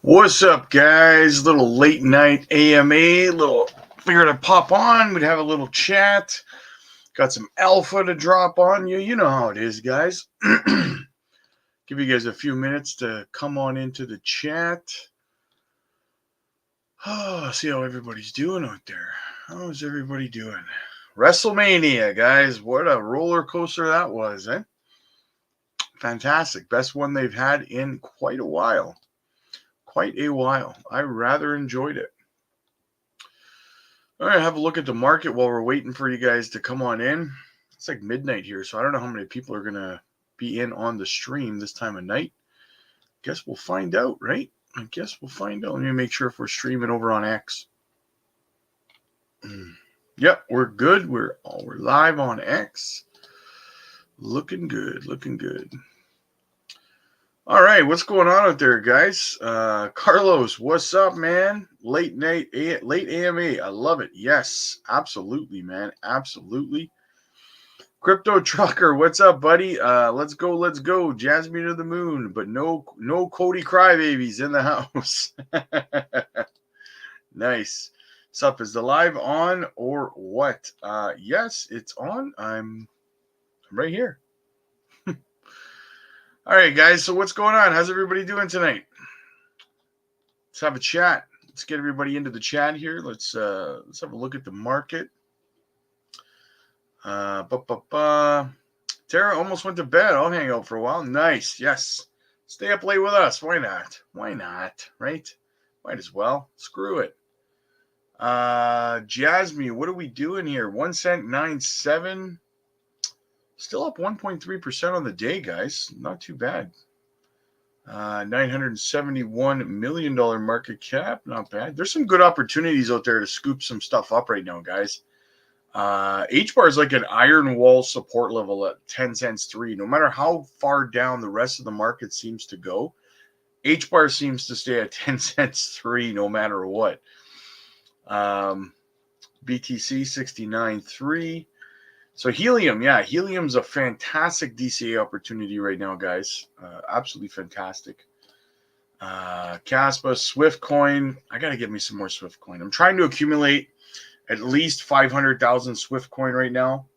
What's up, guys? Little late night AMA. Little figured I'd pop on. We'd have a little chat. Got some alpha to drop on you. You know how it is, guys. Give you guys a few minutes to come on into the chat. Oh, see how everybody's doing out there. How's everybody doing? WrestleMania, guys. What a roller coaster that was, eh? Fantastic. Best one they've had in quite a while. I rather enjoyed it. All right, have a look at the market while we're waiting for you guys to come on in. It's like midnight here, so I don't know how many people are going to be in on the stream this time of night. Guess we'll find out, right? I guess we'll find out. Let me make sure if we're streaming over on X. Yep, we're good. We're live on X. Looking good, looking good. All right, what's going on out there, guys? Carlos, what's up, man? Late AMA. I love it. Yes, absolutely, man. Absolutely. Crypto Trucker, what's up, buddy? Let's go. Jasmine to the moon, but no Cody Crybabies in the house. Nice. What's up? Is the live on or what? Yes, it's on. I'm right here. All right, guys. So what's going on? How's everybody doing tonight? Let's have a chat. Let's get everybody into the chat here. Let's have a look at the market. Tara almost went to bed. I'll hang out for a while. Nice. Yes. Stay up late with us. Why not? Why not? Right? Might as well. Screw it. Jasmy, what are we doing here? 1 cent 97. Still up 1.3% on the day, guys. Not too bad. $971 million market cap. Not bad. There's some good opportunities out there to scoop some stuff up right now, guys. H-bar is like an iron wall support level at 10 cents 3. No matter how far down the rest of the market seems to go, H-bar seems to stay at 10 cents 3 no matter what. BTC 69.3. So helium, yeah, helium's a fantastic DCA opportunity right now, guys. Absolutely fantastic. KASPA, Swift coin. I got to get me some more Swift coin. I'm trying to accumulate at least 500,000 Swift coin right now.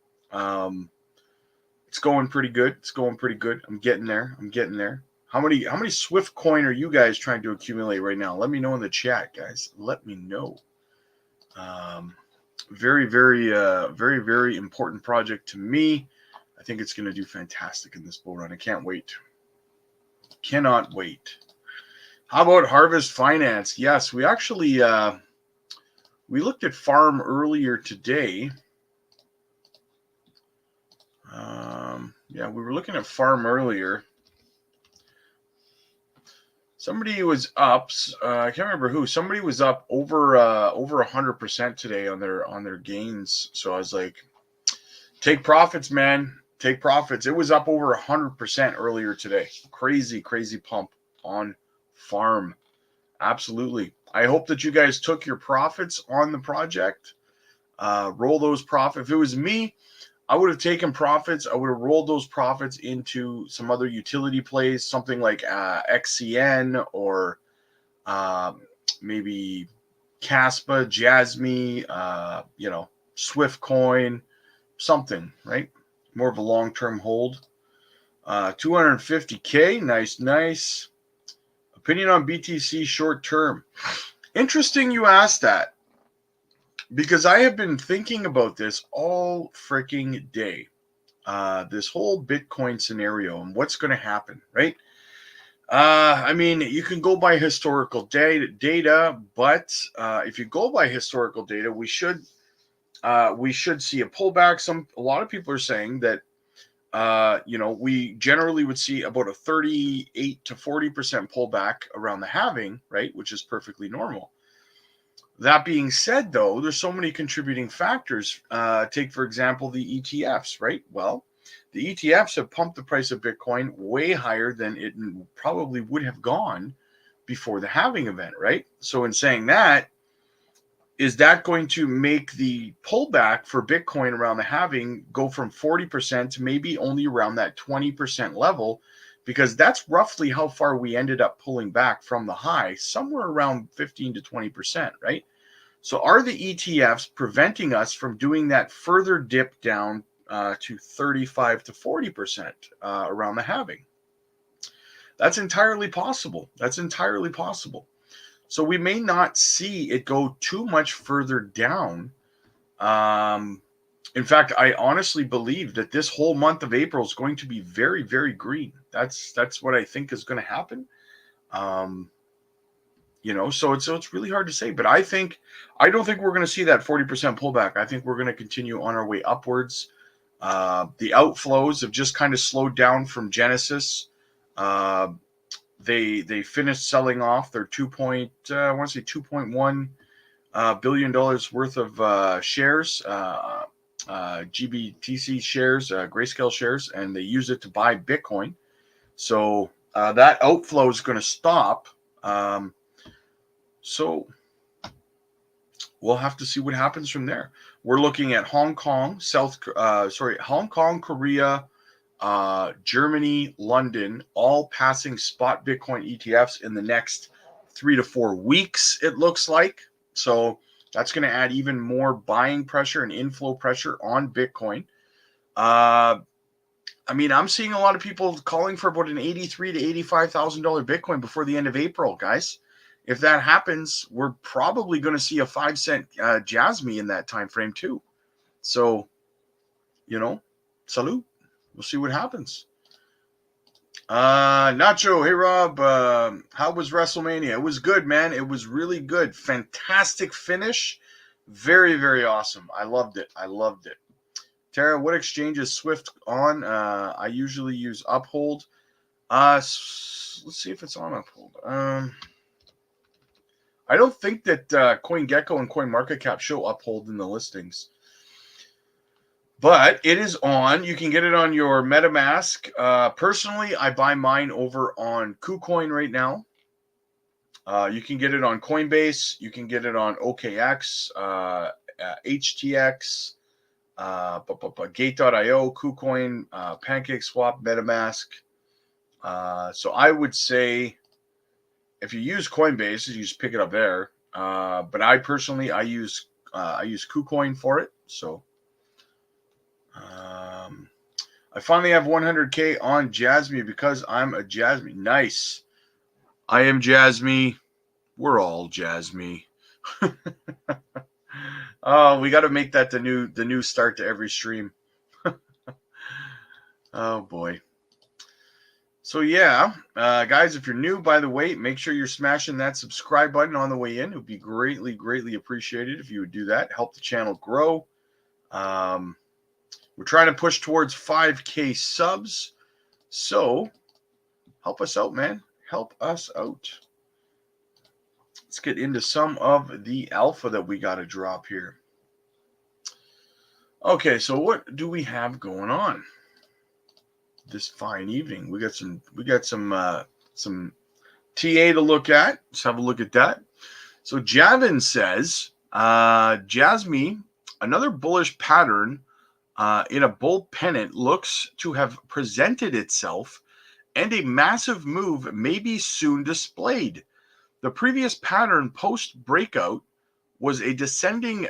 It's going pretty good. I'm getting there. How many Swift coin are you guys trying to accumulate right now? Let me know in the chat, guys. Let me know. Very, very important project to me. I think it's going to do fantastic in this bull run. I can't wait. Cannot wait. How about Harvest Finance? Yes, we actually we looked at Farm earlier today. Yeah, we were looking at Farm earlier. Somebody was up. I can't remember who. Somebody was up over 100% today on their gains. So I was like, take profits, man. Take profits. It was up over 100% earlier today. Crazy pump on Farm. Absolutely. I hope that you guys took your profits on the project. Roll those profits. If it was me, I would have taken profits. I would have rolled those profits into some other utility plays, something like XCN or maybe KASPA, JASMY, Swift coin, something, right? More of a long-term hold. 250K, nice. Opinion on BTC short-term. Interesting you asked that. Because I have been thinking about this all freaking day. This whole Bitcoin scenario and what's going to happen, right? I mean, you can go by historical data, but if you go by historical data, we should see a pullback. A lot of people are saying that we generally would see about a 38 to 40% pullback around the halving, right? Which is perfectly normal. That being said, though, there's so many contributing factors. Take, for example, the ETFs, right? Well, the ETFs have pumped the price of Bitcoin way higher than it probably would have gone before the halving event, right? So in saying that, is that going to make the pullback for Bitcoin around the halving go from 40% to maybe only around that 20% level because that's roughly how far we ended up pulling back from the high, somewhere around 15 to 20%, right? So are the ETFs preventing us from doing that further dip down to 35 to 40% around the halving? That's entirely possible. That's entirely possible. So we may not see it go too much further down. In fact, I honestly believe that this whole month of April is going to be very, very green. That's what I think is going to happen. So it's really hard to say, but I don't think we're going to see that 40% pullback. I think we're going to continue on our way upwards. The outflows have just kind of slowed down from Genesis. They finished selling off their $2.1 billion worth of shares, GBTC shares, Grayscale shares, and they use it to buy Bitcoin. So that outflow is going to stop. So we'll have to see what happens from there. We're looking at Hong Kong, Hong Kong, Korea, Germany, London, all passing spot Bitcoin ETFs in the next 3 to 4 weeks, it looks like. So that's going to add even more buying pressure and inflow pressure on Bitcoin. I'm seeing a lot of people calling for about an $83,000 to $85,000 Bitcoin before the end of April, guys. If that happens, we're probably going to see a 5-cent JASMY in that time frame too. So, salute. We'll see what happens. Nacho, hey Rob, how was WrestleMania? It was good, man. It was really good. Fantastic finish. Very, very awesome. I loved it. Tara, what exchange is Swift on? I usually use Uphold. Let's see if it's on Uphold. I don't think that CoinGecko and CoinMarketCap show Uphold in the listings. But it is on. You can get it on your MetaMask. Personally, I buy mine over on KuCoin right now. You can get it on Coinbase. You can get it on OKX, HTX, Gate.io, KuCoin, PancakeSwap, MetaMask. So I would say if you use Coinbase, you just pick it up there. But I personally, I use KuCoin for it. So I finally have 100K on JASMY because I'm a JASMY. Nice. I am JASMY. We're all JASMY. Oh, we got to make that the new start to every stream. Oh boy. So yeah, guys, if you're new, by the way, make sure you're smashing that subscribe button on the way in. It would be greatly, greatly appreciated if you would do that. Help the channel grow. We're trying to push towards 5K subs. So help us out, man. Help us out. Let's get into some of the alpha that we got to drop here. Okay, so what do we have going on this fine evening? We got some TA to look at. Let's have a look at that. So Javin says, JASMY, another bullish pattern in a bull pennant looks to have presented itself, and a massive move may be soon displayed. The previous pattern post-breakout was a descending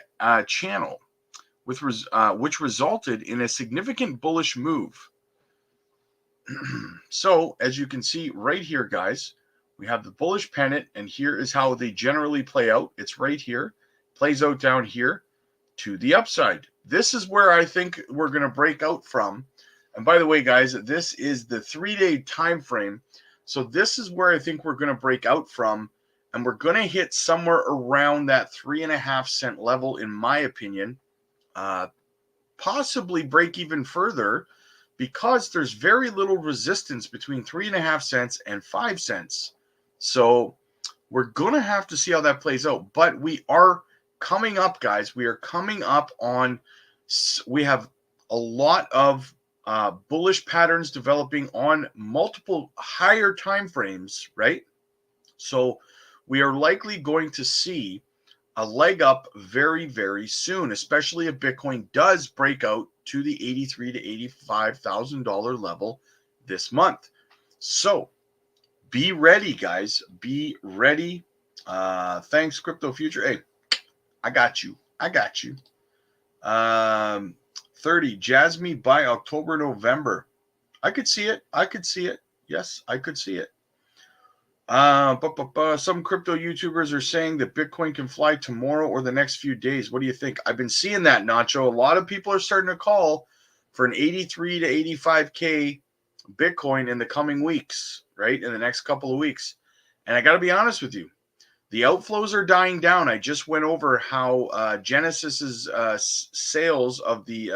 channel, which resulted in a significant bullish move. So, as you can see right here, guys, we have the bullish pennant, and here is how they generally play out. It's right here, plays out down here to the upside. This is where I think we're going to break out from. And by the way, guys, this is the 3-day time frame. So this is where I think we're going to break out from, and we're going to hit somewhere around that 3.5 cent level, in my opinion. Possibly break even further, because there's very little resistance between 3.5 cents and 5 cents. So we're going to have to see how that plays out. But we are coming up, guys. We are coming up on, we have a lot of bullish patterns developing on multiple higher time frames, right? So we are likely going to see a leg up very, very soon, especially if Bitcoin does break out to the $83,000 to $85,000 level this month. So be ready, guys. Be ready. Thanks, Crypto Future. Hey, I got you. 30, JASMY by October, November. I could see it. Yes, I could see it. Some crypto YouTubers are saying that Bitcoin can fly tomorrow or the next few days. What do you think? I've been seeing that, Nacho. A lot of people are starting to call for an 83 to 85K Bitcoin in the coming weeks, right? In the next couple of weeks. And I got to be honest with you. The outflows are dying down. I just went over how Genesis's sales of the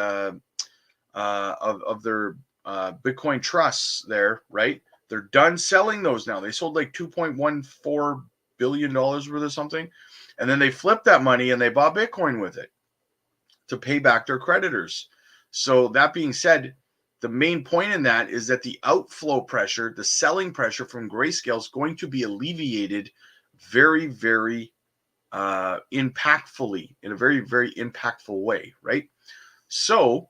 of their Bitcoin trusts there, right? They're done selling those now. They sold like $2.14 billion worth of something. And then they flipped that money and they bought Bitcoin with it to pay back their creditors. So that being said, the main point in that is that the outflow pressure, the selling pressure from Grayscale is going to be alleviated very, very impactfully, in a very, very impactful way, right? So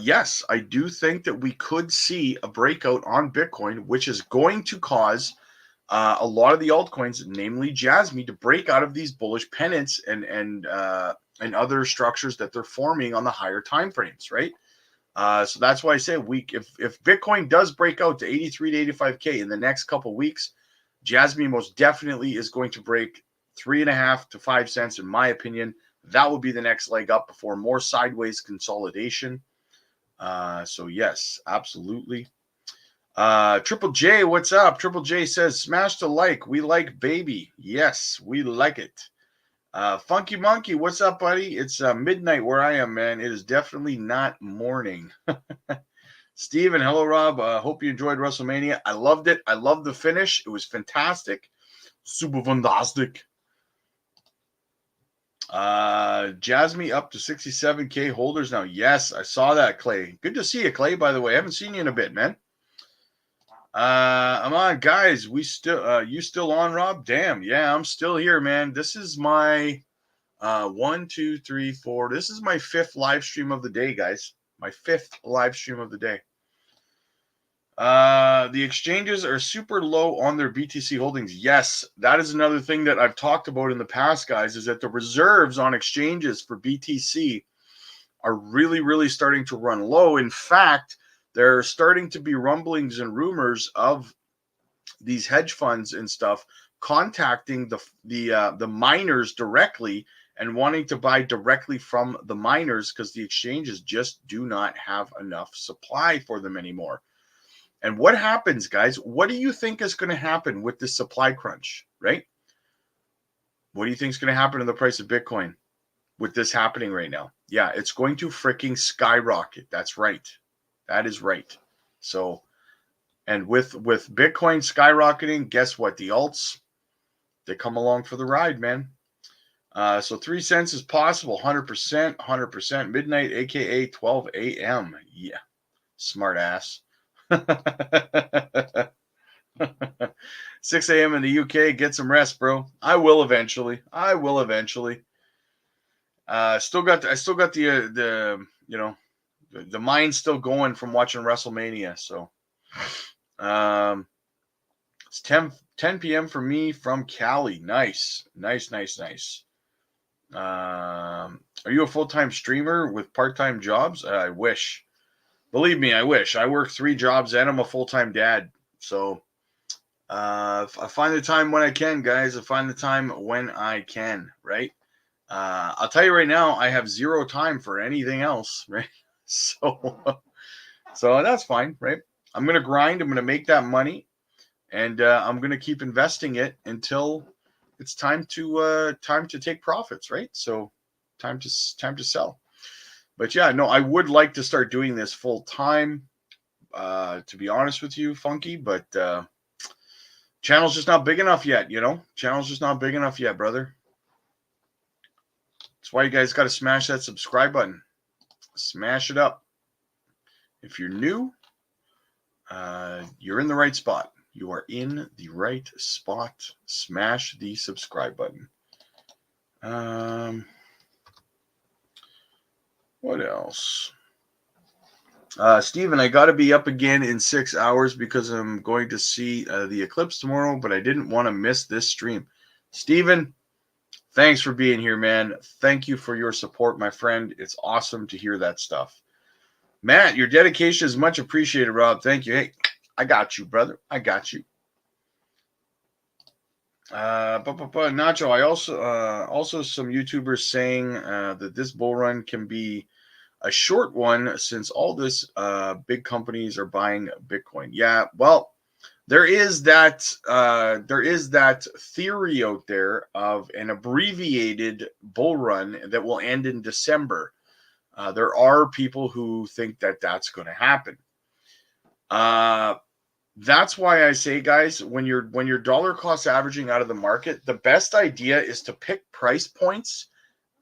yes, I do think that we could see a breakout on Bitcoin, which is going to cause a lot of the altcoins, namely JASMY, to break out of these bullish pennants and other structures that they're forming on the higher time frames, right? So that's why I say if Bitcoin does break out to 83 to 85K in the next couple weeks, JASMY most definitely is going to break 3.5 to 5 cents, in my opinion. That would be the next leg up before more sideways consolidation. So yes, absolutely. Triple J, what's up? Triple J says, smash the like. We like baby. Yes, we like it. Funky Monkey, what's up, buddy? It's midnight where I am, man. It is definitely not morning. Steven, hello, Rob. Hope you enjoyed WrestleMania. I loved it. I loved the finish. It was fantastic. Super fantastic. JASMY up to 67K holders now. Yes, I saw that, Clay. Good to see you, Clay, by the way. I haven't seen you in a bit, man. I'm on, guys. You still on, Rob? Damn, yeah, I'm still here, man. This is my 1, 2, 3, 4. This is my 5th live stream of the day, guys. My 5th live stream of the day. The exchanges are super low on their BTC holdings. Yes, that is another thing that I've talked about in the past, guys, is that the reserves on exchanges for BTC are really, really starting to run low. In fact, there are starting to be rumblings and rumors of these hedge funds and stuff contacting the miners directly and wanting to buy directly from the miners because the exchanges just do not have enough supply for them anymore. And what happens, guys? What do you think is going to happen with this supply crunch, right? What do you think is going to happen to the price of Bitcoin with this happening right now? Yeah, it's going to freaking skyrocket. That's right. That is right. So, and with Bitcoin skyrocketing, guess what? The alts, they come along for the ride, man. So 3 cents is possible. 100%. Midnight, aka 12 a.m. Yeah, smart ass. 6 a.m. in the UK. Get some rest, bro. I will eventually. Still got the the mind still going from watching WrestleMania. So, it's 10 p.m. for me from Cali. Nice. Are you a full-time streamer with part-time jobs? I wish. Believe me, I wish. I work 3 jobs and I'm a full-time dad. So I find the time when I can, guys. I find the time when I can, right? I'll tell you right now, I have 0 time for anything else, right? So that's fine, right? I'm going to grind. I'm going to make that money. And I'm going to keep investing it until it's time to take profits, right? So time to sell. But yeah, no, I would like to start doing this full time, to be honest with you, Funky, but channel's just not big enough yet, Channel's just not big enough yet, brother. That's why you guys got to smash that subscribe button. Smash it up. If you're new, you're in the right spot. You are in the right spot. Smash the subscribe button. What else? Steven, I got to be up again in 6 hours because I'm going to see the eclipse tomorrow, but I didn't want to miss this stream. Steven, thanks for being here, man. Thank you for your support, my friend. It's awesome to hear that stuff. Matt, your dedication is much appreciated, Rob. Thank you. Hey, I got you, brother. I got you. Nacho, I also some YouTubers saying that this bull run can be a short one since all this big companies are buying Bitcoin. Yeah, well, there is that theory out there of an abbreviated bull run that will end in December. There are people who think that that's going to happen. That's why I say, guys, when you're dollar cost averaging out of the market, the best idea is to pick price points.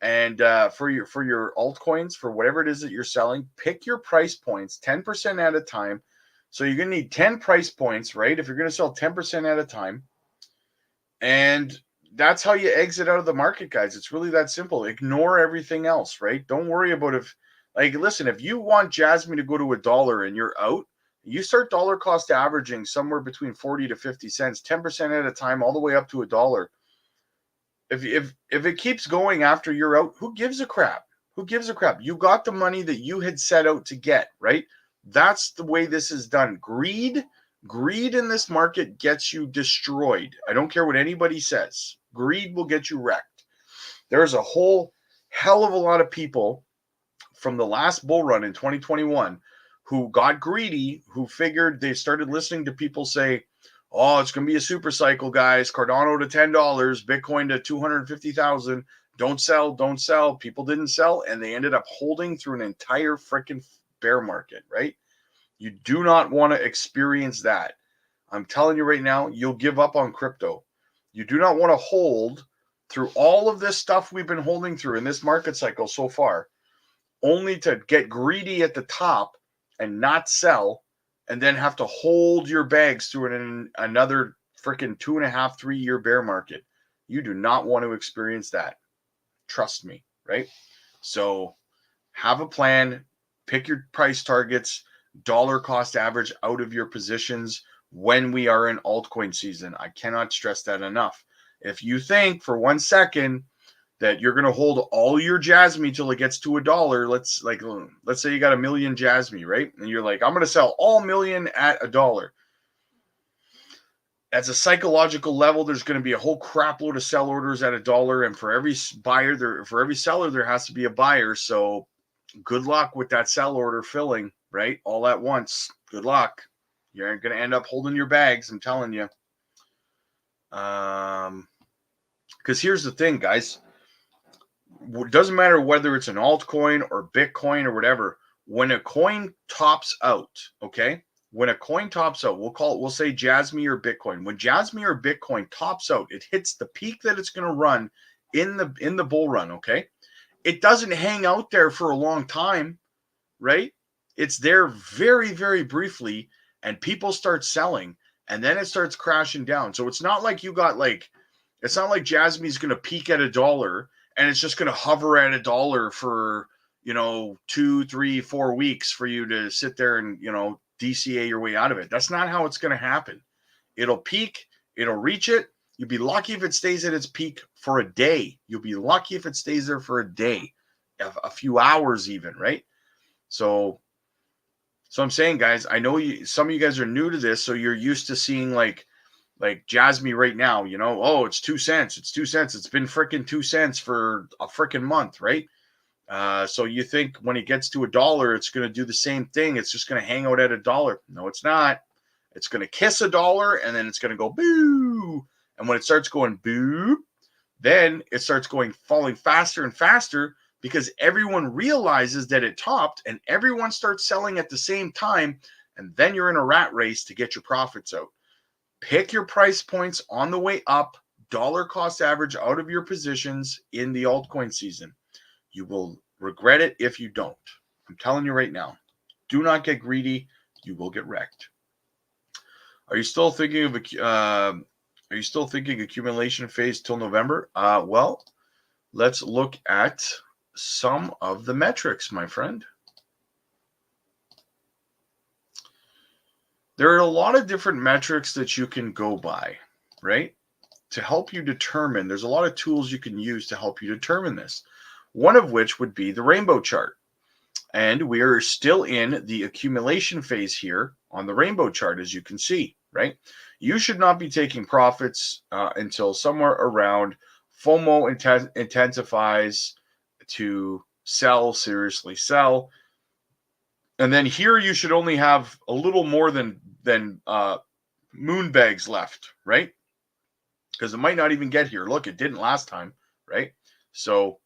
And for your altcoins, for whatever it is that you're selling, pick your price points 10% at a time. So you're going to need 10 price points, right? If you're going to sell 10% at a time. And that's how you exit out of the market, guys. It's really that simple. Ignore everything else, right? Don't worry about listen, if you want JASMY to go to $1 and you're out, you start dollar cost averaging somewhere between 40 to 50 cents, 10% at a time, all the way up to $1. If it keeps going after you're out, who gives a crap? Who gives a crap? You got the money that you had set out to get, right? That's the way this is done. Greed in this market gets you destroyed. I don't care what anybody says. Greed will get you wrecked. There's a whole hell of a lot of people from the last bull run in 2021 who got greedy, who figured, they started listening to people say, oh, it's going to be a super cycle, guys. Cardano to $10, Bitcoin to 250,000. Don't sell. People didn't sell, and they ended up holding through an entire freaking bear market, right? You do not want to experience that. I'm telling you right now, you'll give up on crypto. You do not want to hold through all of this stuff we've been holding through in this market cycle so far, only to get greedy at the top and not sell, and then have to hold your bags through another freaking 2.5, 3 year bear market. You do not want to experience that. Trust me, right? So have a plan, pick your price targets, dollar cost average out of your positions when we are in altcoin season. I cannot stress that enough. If you think for 1 second that you're going to hold all your JASMY till it gets to $1, let's say you got 1 million JASMY, right? And you're like, I'm going to sell all 1 million at $1. As a psychological level, there's going to be a whole crap load of sell orders at $1, and for every seller, there has to be a buyer. So good luck with that sell order filling, right? All at once. Good luck. You're going to end up holding your bags, I'm telling you. Because here's the thing, guys. It doesn't matter whether it's an altcoin or Bitcoin or whatever. When a coin tops out, okay? When a coin tops out, we'll say JASMY or Bitcoin. When JASMY or Bitcoin tops out, it hits the peak that it's going to run in the bull run, okay? It doesn't hang out there for a long time, right? It's there very, very briefly, and people start selling, and then it starts crashing down. So it's not like it's not like JASMY's going to peak at $1 and it's just going to hover at $1 for, 2, 3, 4 weeks for you to sit there and, DCA your way out of it. That's not how it's going to happen. It'll peak, it'll reach it. You'll be lucky if it stays at its peak for a day. You'll be lucky if it stays there for a day, a few hours even, right? So I'm saying, guys, I know some of you guys are new to this, so you're used to seeing like JASMY right now, oh, it's 2 cents. It's 2 cents. It's been freaking 2 cents for a freaking month, right? So you think when it gets to $1, it's going to do the same thing. It's just going to hang out at $1. No, it's not. It's going to kiss $1 and then it's going to go boo. And when it starts going boo, then it starts falling faster and faster because everyone realizes that it topped and everyone starts selling at the same time. And then you're in a rat race to get your profits out. Pick your price points on the way up, dollar cost average out of your positions in the altcoin season. You will regret it if you don't. I'm telling you right now. Do not get greedy. You will get wrecked. Are you still thinking accumulation phase till November? Well, let's look at some of the metrics, my friend. There are a lot of different metrics that you can go by, right? To help you determine, there's a lot of tools you can use to help you determine this. One of which would be the rainbow chart. And we are still in the accumulation phase here on the rainbow chart, as you can see, right? You should not be taking profits until somewhere around FOMO intensifies to sell, seriously sell. And then here you should only have a little more than moon bags left, right? Because it might not even get here. Look, it didn't last time, right? So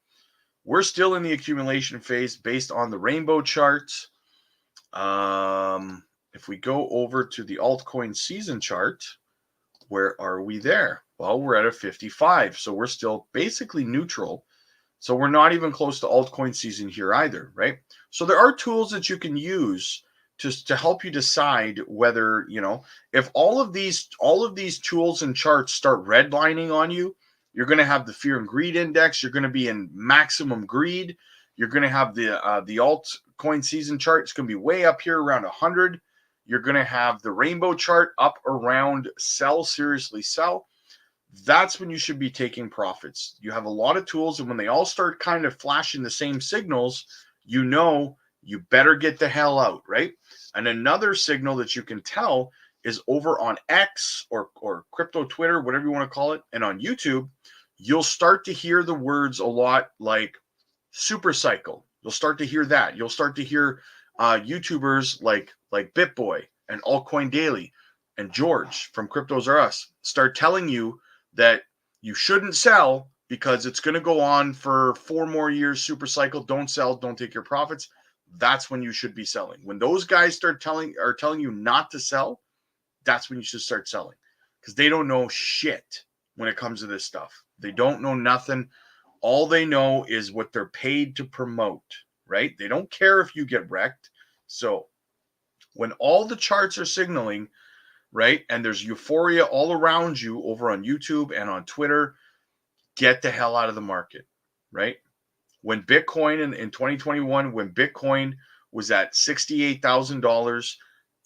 we're still in the accumulation phase based on the rainbow chart. If we go over to the altcoin season chart, where are we there? Well, we're at a 55. So we're still basically neutral. So we're not even close to altcoin season here either, right? So there are tools that you can use to help you decide whether, if all of these tools and charts start redlining on you, you're going to have the fear and greed index. You're going to be in maximum greed. You're going to have the altcoin season chart. It's going to be way up here around 100. You're going to have the rainbow chart up around sell, seriously sell. That's when you should be taking profits. You have a lot of tools, and when they all start kind of flashing the same signals, you better get the hell out, right? And another signal that you can tell is over on X or crypto Twitter, whatever you want to call it, and on YouTube, you'll start to hear the words a lot like super cycle. You'll start to hear that. You'll start to hear YouTubers like BitBoy and Altcoin Daily and George from Cryptos R Us start telling you that you shouldn't sell because it's going to go on for 4 more years, super cycle. Don't sell, don't take your profits. That's when you should be selling. When those guys are telling you not to sell, that's when you should start selling, because they don't know shit when it comes to this stuff. They don't know nothing. All they know is what they're paid to promote, right? They don't care if you get wrecked. So when all the charts are signaling, right, and there's euphoria all around you over on YouTube and on Twitter, get the hell out of the market, right? When Bitcoin in 2021, when Bitcoin was at $68,000,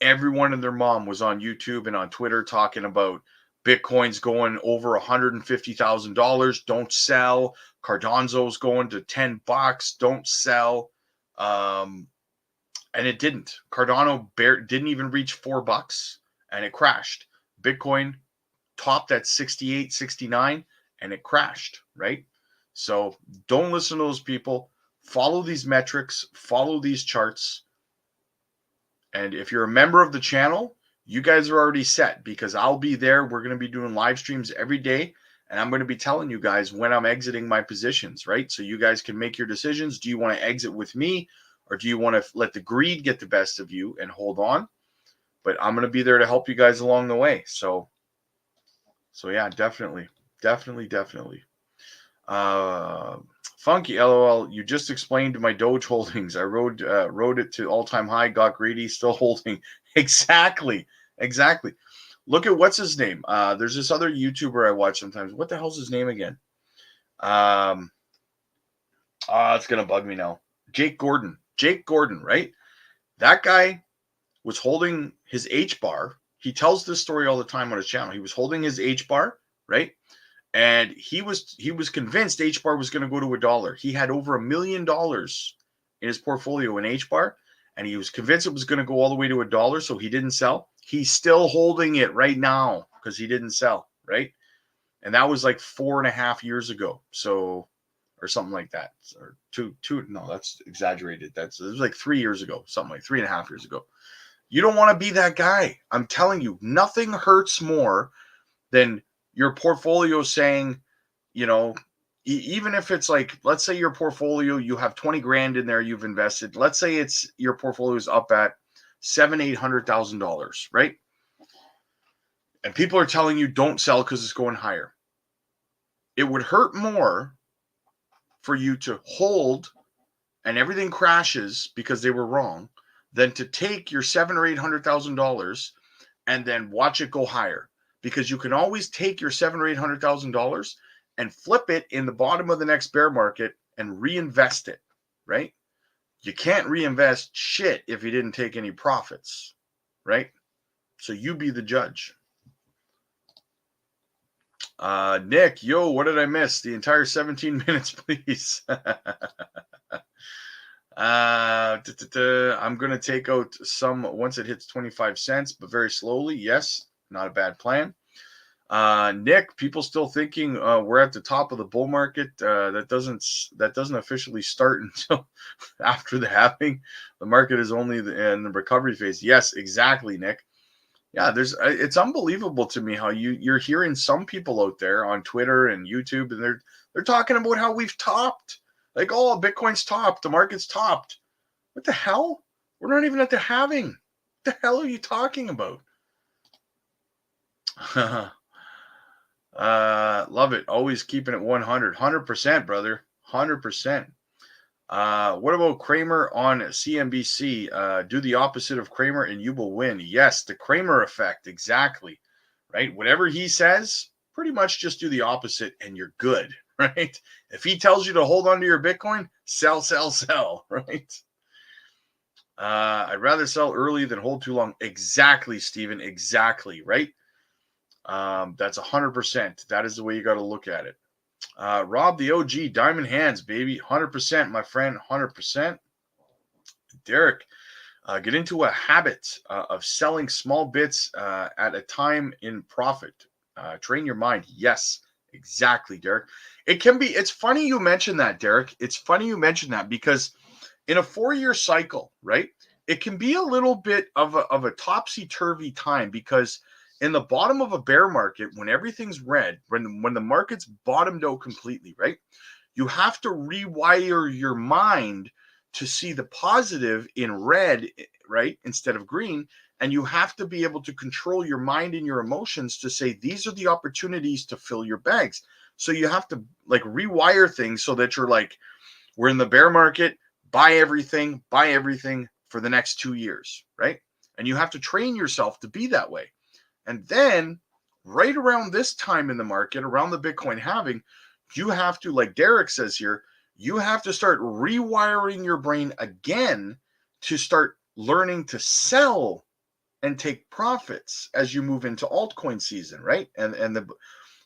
everyone and their mom was on YouTube and on Twitter talking about Bitcoin's going over $150,000. Don't sell. Cardano's going to $10. Don't sell. And it didn't. Cardano didn't even reach $4, and it crashed. Bitcoin topped at 68, 69, and it crashed, right? So don't listen to those people. Follow these metrics, follow these charts. And if you're a member of the channel, you guys are already set, because I'll be there. We're going to be doing live streams every day, and I'm going to be telling you guys when I'm exiting my positions, right? So you guys can make your decisions. Do you want to exit with me, or do you want to let the greed get the best of you and hold on? But I'm going to be there to help you guys along the way. So yeah, definitely. Funky, LOL. You just explained my Doge holdings. I rode it to all-time high, got greedy, still holding. Exactly. Look at what's his name. There's this other YouTuber I watch sometimes. What the hell's his name again? It's gonna bug me now. Jake Gordon, right? That guy was holding his H bar. He tells this story all the time on his channel. He was holding his H bar, right? And he was convinced H bar was going to go to $1. He had over $1 million in his portfolio in H bar, and he was convinced it was going to go all the way to $1, so he didn't sell. He's still holding it right now because he didn't sell, right? And that was like 4.5 years ago, so, or something like that, or two. No, that's exaggerated. It was like 3 years ago, something like 3.5 years ago. You don't want to be that guy. I'm telling you, nothing hurts more than your portfolio saying, even if it's like, let's say your portfolio, you have 20 grand in there, you've invested. Let's say it's your portfolio is up at $700,000-$800,000, right? And people are telling you don't sell because it's going higher. It would hurt more for you to hold and everything crashes because they were wrong than to take your $700,000 or $800,000 and then watch it go higher. Because you can always take your $700,000 or $800,000 and flip it in the bottom of the next bear market and reinvest it, right? You can't reinvest shit if you didn't take any profits, right? So you be the judge. Nick, yo, what did I miss? The entire 17 minutes, please. I'm going to take out some once it hits 25 cents, but very slowly. Yes, not a bad plan. Nick, people still thinking we're at the top of the bull market. That doesn't officially start until after the halving. The market is only in the recovery phase. Yes, exactly, Nick. Yeah, it's unbelievable to me how you're hearing some people out there on Twitter and YouTube, and they're talking about how we've topped. Like, oh, Bitcoin's topped, the market's topped. What the hell? We're not even at the halving. What the hell are you talking about? Love it. Always keeping it 100. 100%, brother. 100%. What about Kramer on CNBC? Do the opposite of Kramer and you will win. Yes, the Kramer effect. Exactly. Right? Whatever he says, pretty much just do the opposite and you're good. Right? If he tells you to hold on to your Bitcoin, sell, sell, sell. Right? I'd rather sell early than hold too long. Exactly, Stephen. Exactly. Right? That's 100%. That is the way you got to look at it. Rob the OG, diamond hands, baby. 100%, my friend. 100%. Derek, get into a habit of selling small bits at a time in profit. Train your mind. Yes, exactly, Derek. It's funny you mentioned that, Derek. It's funny you mentioned that because in a 4-year cycle, right, it can be a little bit of a topsy-turvy time because in the bottom of a bear market, when everything's red, when the market's bottomed out completely, right, you have to rewire your mind to see the positive in red, right, instead of green. And you have to be able to control your mind and your emotions to say, these are the opportunities to fill your bags. So you have to like rewire things so that you're like, we're in the bear market, buy everything for the next 2 years, right? And you have to train yourself to be that way. And then right around this time in the market, around the Bitcoin halving, you have to, like Derek says here, you have to start rewiring your brain again to start learning to sell and take profits as you move into altcoin season, right?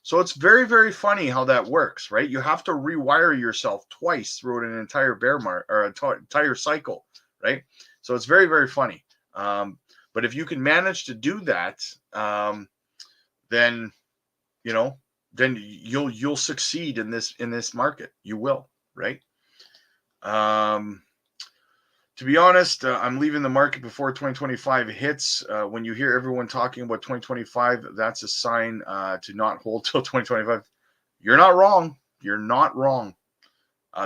So it's very, very funny how that works, right? You have to rewire yourself twice through an entire bear market or entire cycle, right? So it's very, very funny. But if you can manage to do that, then you'll succeed in this market. You will, right? To be honest, I'm leaving the market before 2025 hits. When you hear everyone talking about 2025, that's a sign to not hold till 2025. You're not wrong. You're not wrong.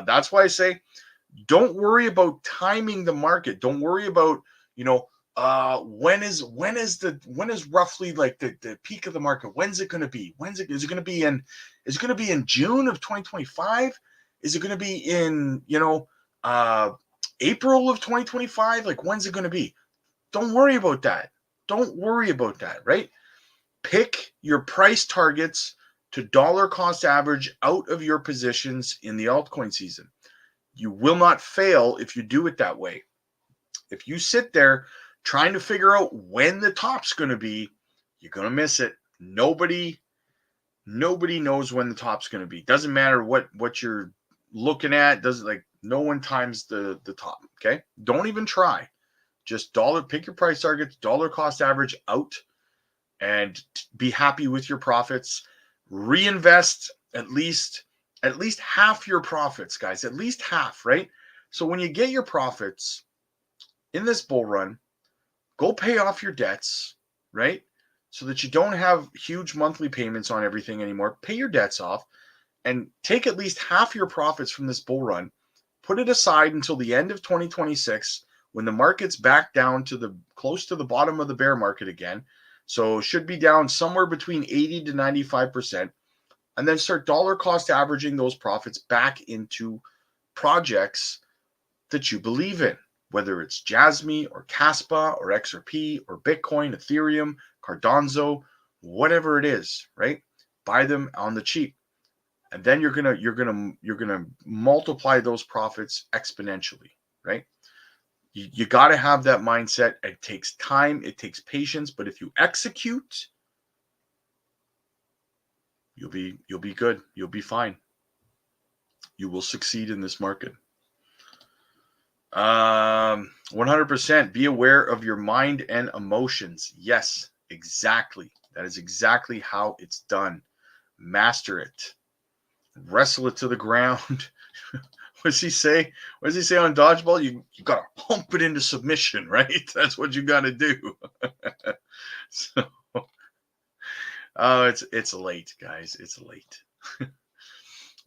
That's why I say, don't worry about timing the market. Don't worry about, when is roughly like the peak of the market? When's it going to be? Is it going to be in June of 2025? Is it going to be in, April of 2025? Like, when's it going to be? Don't worry about that. Don't worry about that, right? Pick your price targets to dollar cost average out of your positions in the altcoin season. You will not fail if you do it that way. If you sit there trying to figure out when the top's going to be, you're going to miss it. Nobody knows when the top's going to be. Doesn't matter what you're looking at. No one times the top. Okay. Don't even try. Just pick your price targets, dollar cost average out, and be happy with your profits. Reinvest at least half your profits, guys. At least half, right? So when you get your profits in this bull run, go pay off your debts, right? So that you don't have huge monthly payments on everything anymore. Pay your debts off and take at least half your profits from this bull run. Put it aside until the end of 2026 when the market's back down to close to the bottom of the bear market again. So it should be down somewhere between 80 to 95%. And then start dollar cost averaging those profits back into projects that you believe in, whether it's JASMY or KASPA or XRP or Bitcoin, Ethereum, Cardano, whatever it is, right? Buy them on the cheap. And then you're gonna multiply those profits exponentially, right? You got to have that mindset. It takes time. It takes patience. But if you execute, you'll be good. You'll be fine. You will succeed in this market. 100%. Be aware of your mind and emotions. Yes, exactly. That is exactly how it's done. Master it. Wrestle it to the ground. What does he say? What does he say on dodgeball? You got to pump it into submission, right? That's what you got to do. So, it's late, guys. It's late.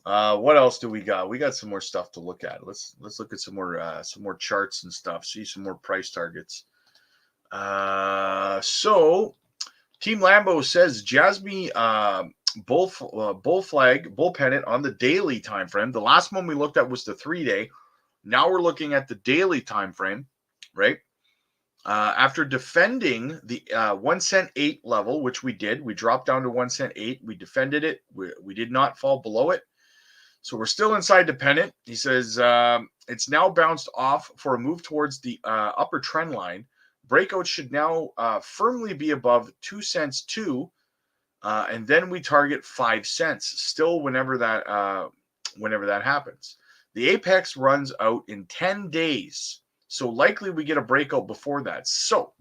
What else do we got? We got some more stuff to look at. Let's look at some more charts and stuff. See some more price targets. So Team Lambo says JASMY bull pennant on the daily time frame. The last one we looked at was the 3-day. Now we're looking at the daily time frame, right? After defending the 1 cent 8 level, which we did, we dropped down to 1 cent 8. We defended it. We did not fall below it. So we're still inside the pennant. He says it's now bounced off for a move towards the upper trend line. Breakout should now firmly be above 2 cents 2, and then we target 5 cents. Still, whenever that happens, the apex runs out in 10 days. So likely we get a breakout before that. So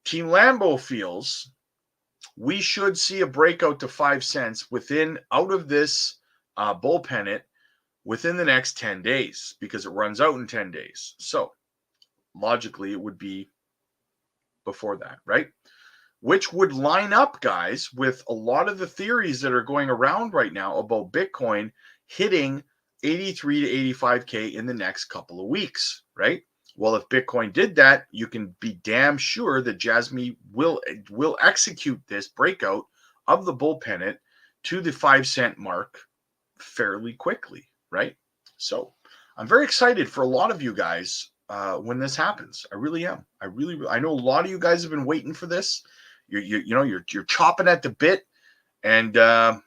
Team Lambo feels we should see a breakout to 5 cents out of this bull pennant within the next 10 days because it runs out in 10 days. So logically it would be before that, right? Which would line up, guys, with a lot of the theories that are going around right now about Bitcoin hitting 83 to 85K in the next couple of weeks, right? Well, if Bitcoin did that, you can be damn sure that JASMY will execute this breakout of the bull pennant to the 5 cent mark fairly quickly, right? So I'm very excited for a lot of you guys when this happens. I really am. I know a lot of you guys have been waiting for this. You're chopping at the bit, and I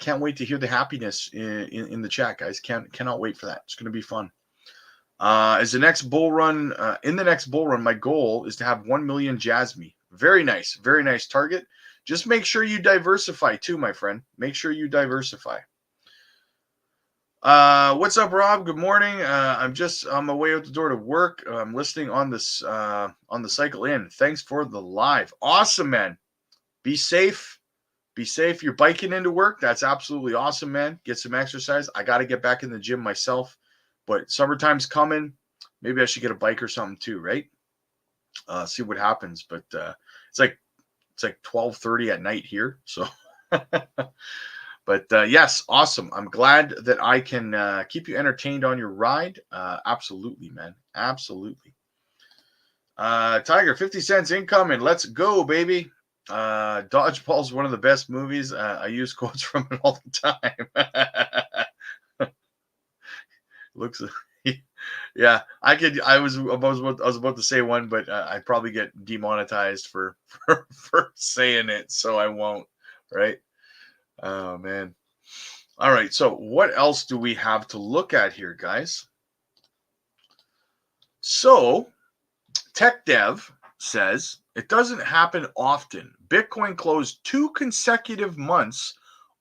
can't wait to hear the happiness in the chat, guys. Cannot wait for that. It's going to be fun. As the next bull run, in the next bull run, my goal is to have 1 million JASMY. Very nice target. Just make sure you diversify too, my friend. Make sure you diversify. What's up, Rob? Good morning. I'm just on my way out the door to work. I'm listening on this on the cycle in. Thanks for the live. Awesome, man. Be safe. Be safe. You're biking into work. That's absolutely awesome, man. Get some exercise. I got to get back in the gym myself, but summertime's coming. Maybe I should get a bike or something too, right? See what happens. But it's like 12:30 at night here, so. But yes, awesome. I'm glad that I can keep you entertained on your ride. Absolutely, man. Absolutely. Tiger, 50 cents income, and let's go, baby. Dodgeball is one of the best movies. I use quotes from it all the time. Looks, yeah. I was about to say one, but I'd probably get demonetized for saying it, so I won't. Right. Oh, man. All right. So what else do we have to look at here, guys? So Tech Dev says it doesn't happen often. Bitcoin closed 2 consecutive months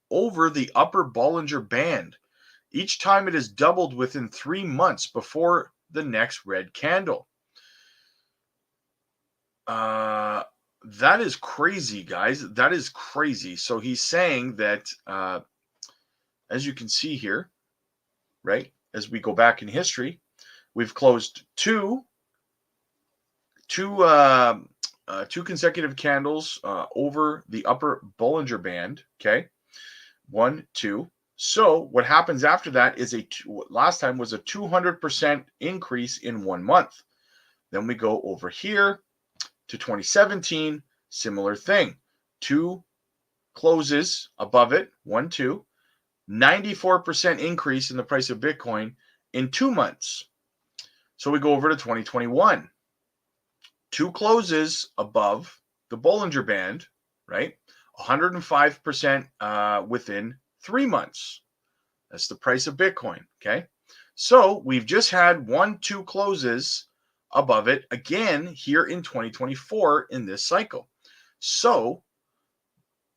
over the upper Bollinger Band. Each time it has doubled within 3 months before the next red candle. That is crazy, guys. That is crazy. So he's saying that, as you can see here, right, as we go back in history, we've closed two consecutive candles over the upper Bollinger Band. Okay, 1, 2. So what happens after that is last time was a 200% increase in 1 month. Then we go over here to 2017, similar thing. 2 closes above it, 1, 2, 94% increase in the price of Bitcoin in 2 months. So we go over to 2021. 2 closes above the Bollinger Band, right? 105% within 3 months. That's the price of Bitcoin, okay? So we've just had 1-2 closes above it again here in 2024 in this cycle. So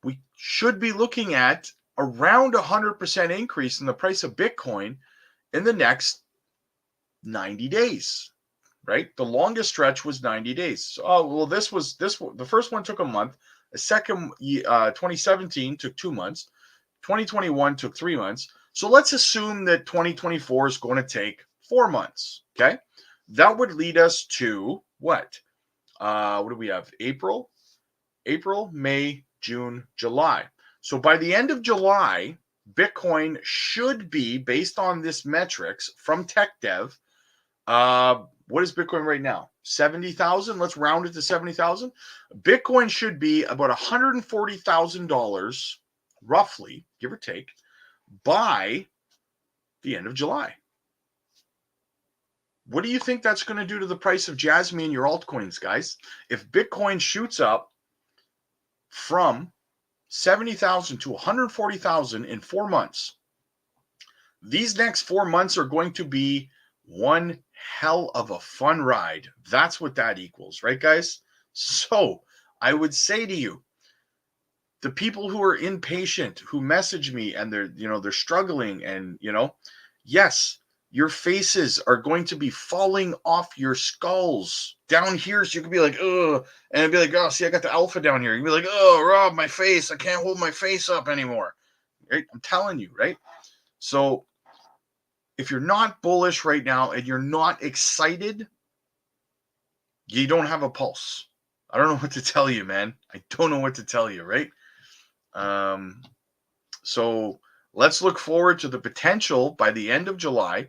we should be looking at around 100% increase in the price of Bitcoin in the next 90 days, right? The longest stretch was 90 days. So, the first one took a month. The second, 2017 took 2 months. 2021 took 3 months. So let's assume that 2024 is going to take 4 months. Okay. That would lead us to what? What do we have? April, May, June, July. So by the end of July, Bitcoin should be, based on this metrics from TechDev, what is Bitcoin right now? 70,000. Let's round it to 70,000. Bitcoin should be about $140,000, roughly, give or take, by the end of July. What do you think that's going to do to the price of Jasmy and your altcoins, guys? If Bitcoin shoots up from 70,000 to 140,000 in 4 months, these next 4 months are going to be one hell of a fun ride. That's what that equals, right, guys? So I would say to you, the people who are impatient, who message me and they're struggling, and yes, your faces are going to be falling off your skulls down here. So you could be like, oh, and it'd be like, oh, see, I got the alpha down here. You'd be like, oh, Rob, my face, I can't hold my face up anymore. Right? I'm telling you, right? So if you're not bullish right now and you're not excited, you don't have a pulse. I don't know what to tell you, man. I don't know what to tell you, right? So let's look forward to the potential by the end of July.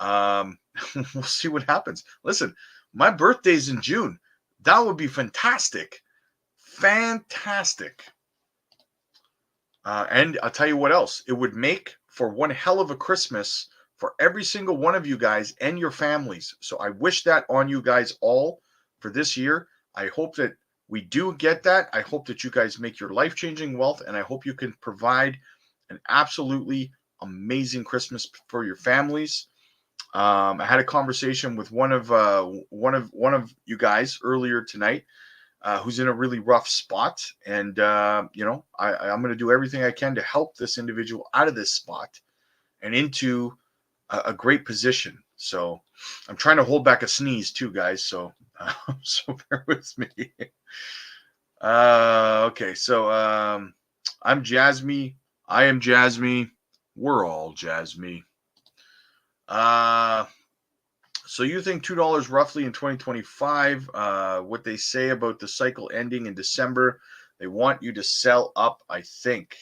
We'll see what happens. Listen, my birthday's in June. That would be fantastic. Fantastic. And I'll tell you what else. It would make for one hell of a Christmas for every single one of you guys and your families. So I wish that on you guys all for this year. I hope that we do get that. I hope that you guys make your life-changing wealth, and I hope you can provide an absolutely amazing Christmas for your families. I had a conversation with one of you guys earlier tonight, who's in a really rough spot, and I'm going to do everything I can to help this individual out of this spot and into a great position. So I'm trying to hold back a sneeze too, guys. So bear with me. Okay, so I'm Jasmy. I am Jasmy. We're all Jasmy. So you think $2 roughly in 2025? What they say about the cycle ending in December, they want you to sell up, I think.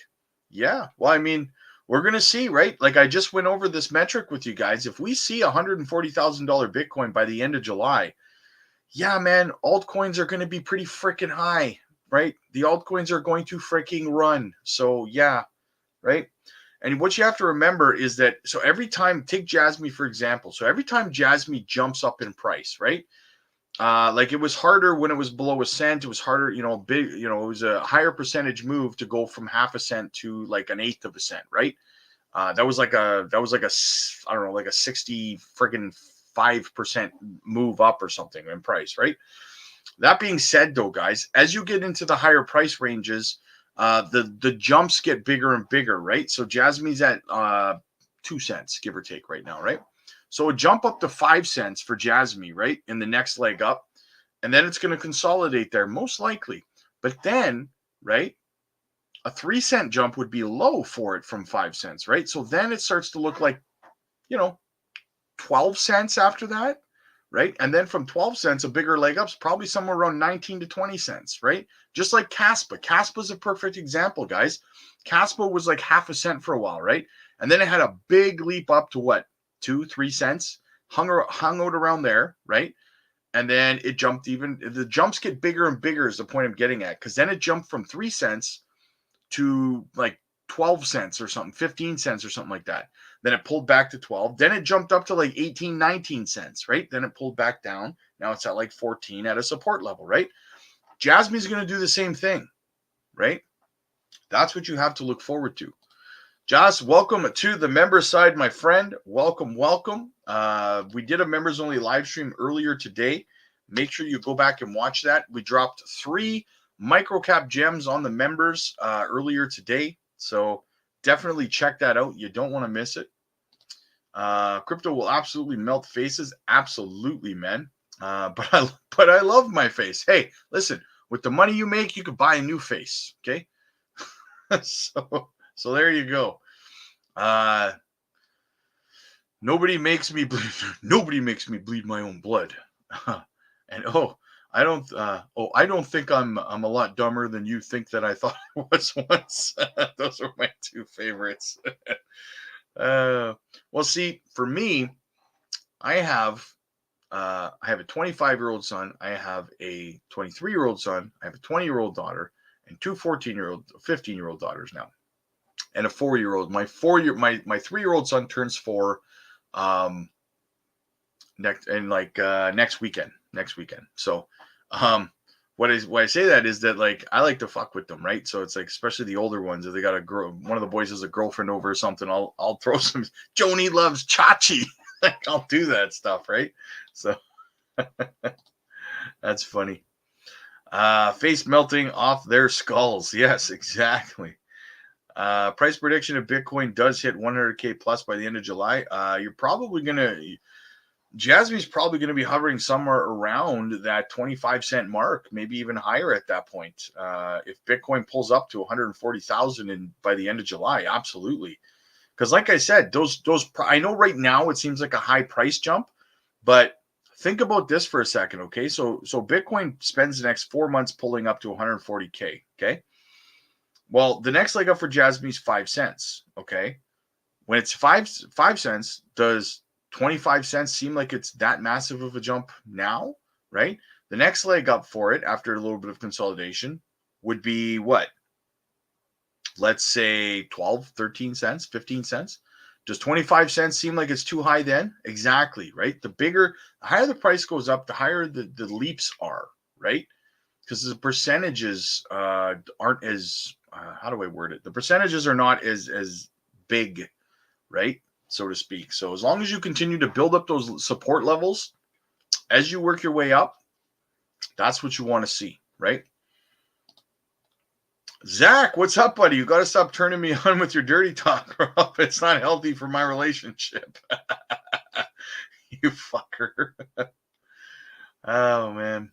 Yeah, well, I mean, we're going to see, right? Like I just went over this metric with you guys. If we see $140,000 Bitcoin by the end of July, yeah, man, altcoins are going to be pretty freaking high, right? The altcoins are going to freaking run. So yeah, right? And what you have to remember is that, so every time, take Jasmy for example. So every time Jasmy jumps up in price, right? Like it was harder when it was below a cent. It was harder, it was a higher percentage move to go from half a cent to like an eighth of a cent, right? That was like a I don't know, like a 60 friggin' 5% move up or something in price, right? That being said, though, guys, as you get into the higher price ranges, the jumps get bigger and bigger, right? So Jasmy's at 2 cents, give or take, right now, right? So a jump up to 5 cents for Jasmy, right, in the next leg up, and then it's going to consolidate there, most likely. But then, right, a 3 cent jump would be low for it from 5 cents, right? So then it starts to look like, 12 cents after that, right? And then from 12 cents, a bigger leg up's probably somewhere around 19 to 20 cents, right? Just like KASPA. KASPA's a perfect example, guys. KASPA was like half a cent for a while, right? And then it had a big leap up to what? 2-3 cents, hung out around there, right? And then it jumped the jumps get bigger and bigger is the point I'm getting at, because then it jumped from 3 cents to like 12 cents or something, 15 cents or something like that. Then it pulled back to 12. Then it jumped up to like 18, 19 cents, right? Then it pulled back down. Now it's at like 14 at a support level, right? Jasmy's going to do the same thing, right? That's what you have to look forward to. Joss, welcome to the member side, my friend. Welcome, welcome. We did a members only live stream earlier today. Make sure you go back and watch that. We dropped 3 microcap gems on the members earlier today. So definitely check that out. You don't want to miss it. Crypto will absolutely melt faces. Absolutely, man. But I love my face. Hey, listen, with the money you make, you could buy a new face. Okay. So there you go. Nobody makes me bleed. Nobody makes me bleed my own blood. And I don't think I'm a lot dumber than you think that I thought I was once. Those are my 2 favorites. Well, see, for me, I have a 25-year-old son. I have a 23-year-old son. I have a 20-year-old daughter, and 2 15-year-old daughters now, and a 4-year-old. My 3-year-old son turns 4 next weekend. So what I say that is that, like, I like to fuck with them, right? So it's like, especially the older ones, if they got a girl, one of the boys has a girlfriend over or something, I'll throw some Joni loves Chachi. Like, I'll do that stuff, right? So that's funny. Face melting off their skulls. Yes, exactly. Price prediction of Bitcoin does hit 100K plus by the end of July. You're probably gonna Jasmy's probably going to be hovering somewhere around that 25-cent mark, maybe even higher at that point. If Bitcoin pulls up to 140,000 by the end of July, absolutely. Because, like I said, those I know right now it seems like a high price jump, but think about this for a second, okay? So Bitcoin spends the next 4 months pulling up to 140K, okay? Well, the next leg up for Jasmy's 5 cents, okay? When it's 5 cents, does 25 cents seem like it's that massive of a jump now, right? The next leg up for it after a little bit of consolidation would be what? Let's say 12, 13 cents, 15 cents. Does 25 cents seem like it's too high then? Exactly, right? The higher the price goes up, the higher the leaps are, right? Because the percentages aren't as, how do I word it? The percentages are not as big, right? So to speak. So as long as you continue to build up those support levels as you work your way up, that's what you want to see, right? Zach, what's up, buddy? You got to stop turning me on with your dirty talk, or it's not healthy for my relationship. You fucker. Oh, man.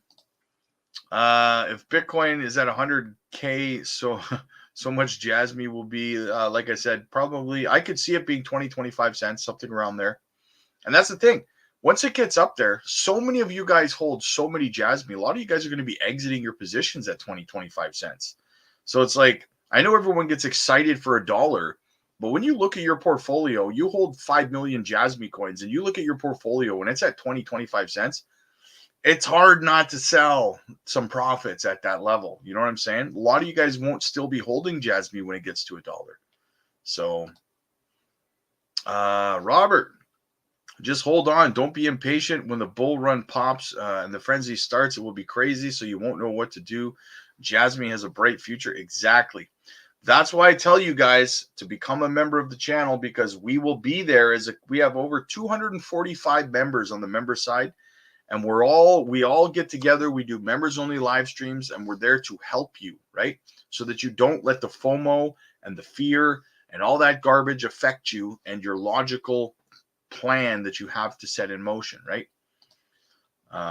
If Bitcoin is at 100K, so much Jasmy will be, like I said, probably, I could see it being 20, 25 cents, something around there. And that's the thing. Once it gets up there, so many of you guys hold so many Jasmy. A lot of you guys are going to be exiting your positions at 20, 25 cents. So it's like, I know everyone gets excited for $1, but when you look at your portfolio, you hold 5 million Jasmy coins, and you look at your portfolio when it's at 20, 25 cents, it's hard not to sell some profits at that level. You know what I'm saying? A lot of you guys won't still be holding Jasmy when it gets to $1. So, Robert, just hold on. Don't be impatient. When the bull run pops and the frenzy starts, it will be crazy, so you won't know what to do. Jasmy has a bright future. Exactly. That's why I tell you guys to become a member of the channel, because we will be there. We have over 245 members on the member side. And we all get together. We do members only live streams, and we're there to help you, right? So that you don't let the FOMO and the fear and all that garbage affect you and your logical plan that you have to set in motion, right?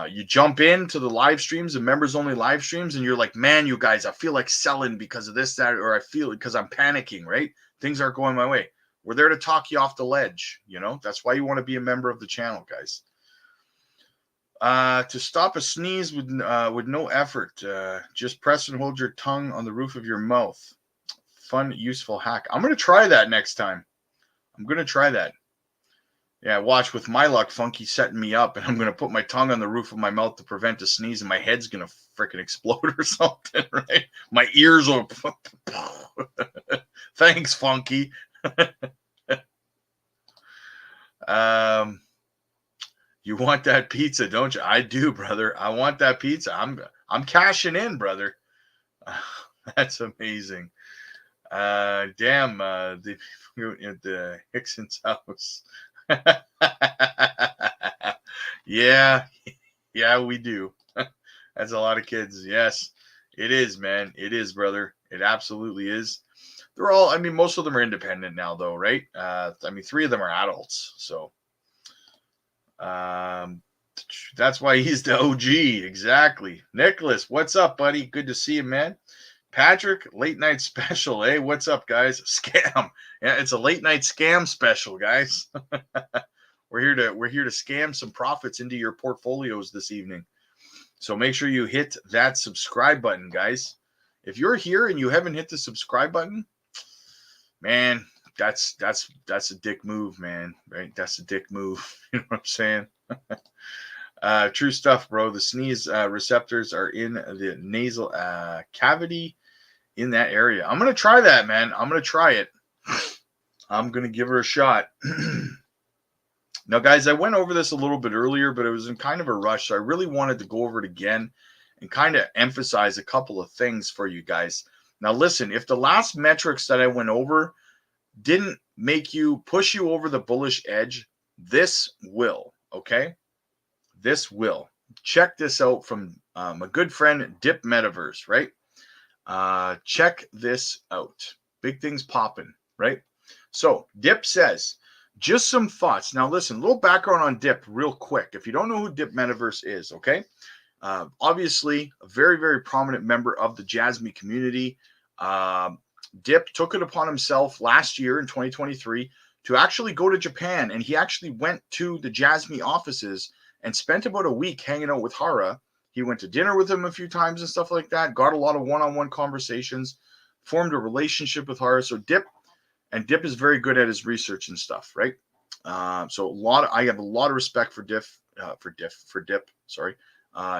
You jump into the live streams, the members only live streams, and you're like, man, you guys, I feel like selling because of this, that, or I feel it because I'm panicking, right? Things aren't going my way. We're there to talk you off the ledge, you know? That's why you want to be a member of the channel, guys. To stop a sneeze with no effort, just press and hold your tongue on the roof of your mouth. Fun, useful hack. I'm going to try that next time. I'm going to try that. Yeah, watch, with my luck, Funky setting me up, and I'm going to put my tongue on the roof of my mouth to prevent a sneeze, and my head's going to freaking explode or something, right? My ears will... Thanks, Funky. You want that pizza, don't you? I do, brother. I want that pizza. I'm cashing in, brother. That's amazing. Damn, the Hickson's house. Yeah, yeah, we do. That's a lot of kids. Yes, it is, man. It is, brother. It absolutely is. They're all, I mean, most of them are independent now, though, right? I mean, 3 of them are adults. So that's why he's the OG. Exactly. Nicholas, what's up, buddy? Good to see you, man. Patrick, late night special. Hey, what's up, guys? Scam. Yeah, it's a late night scam special, guys. we're here to scam some profits into your portfolios this evening. So make sure you hit that subscribe button, guys. If you're here and you haven't hit the subscribe button, man, that's a dick move, man. Right? That's a dick move. You know what I'm saying? True stuff, bro. The sneeze receptors are in the nasal cavity in that area. I'm gonna try that, man. I'm gonna try it. I'm gonna give her a shot. Now, guys, I went over this a little bit earlier, but it was in kind of a rush. So I really wanted to go over it again and kind of emphasize a couple of things for you guys. Now, listen, if the last metrics that I went over didn't make you push you over the bullish edge, this will, okay? This will. Check this out from a good friend, Dip Metaverse, right? Check this out. Big things popping, right? So Dip says, just some thoughts. Now, listen, a little background on Dip real quick. If you don't know who Dip Metaverse is, okay? Obviously, a very, very prominent member of the JASMY community. Dip took it upon himself last year in 2023 to actually go to Japan, and he actually went to the JASMY offices and spent about a week hanging out with Hara. He went to dinner with him a few times and stuff like that, got a lot of one-on-one conversations, formed a relationship with Hara. So Dip is very good at his research and stuff, right? So I have a lot of respect for Dip. Sorry.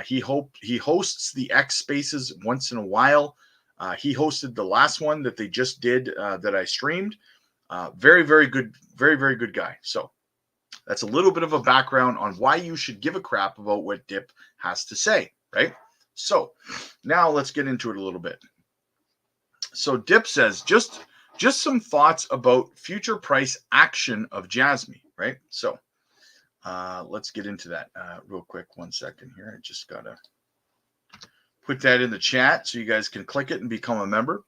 He hosts the X Spaces once in a while. He hosted the last one that they just did that I streamed. Very, very good, very, very good guy. So that's a little bit of a background on why you should give a crap about what Dip has to say, right? So now let's get into it a little bit. So Dip says, just some thoughts about future price action of JASMY, right? So let's get into that real quick. 1 second here. I just got to put that in the chat so you guys can click it and become a member.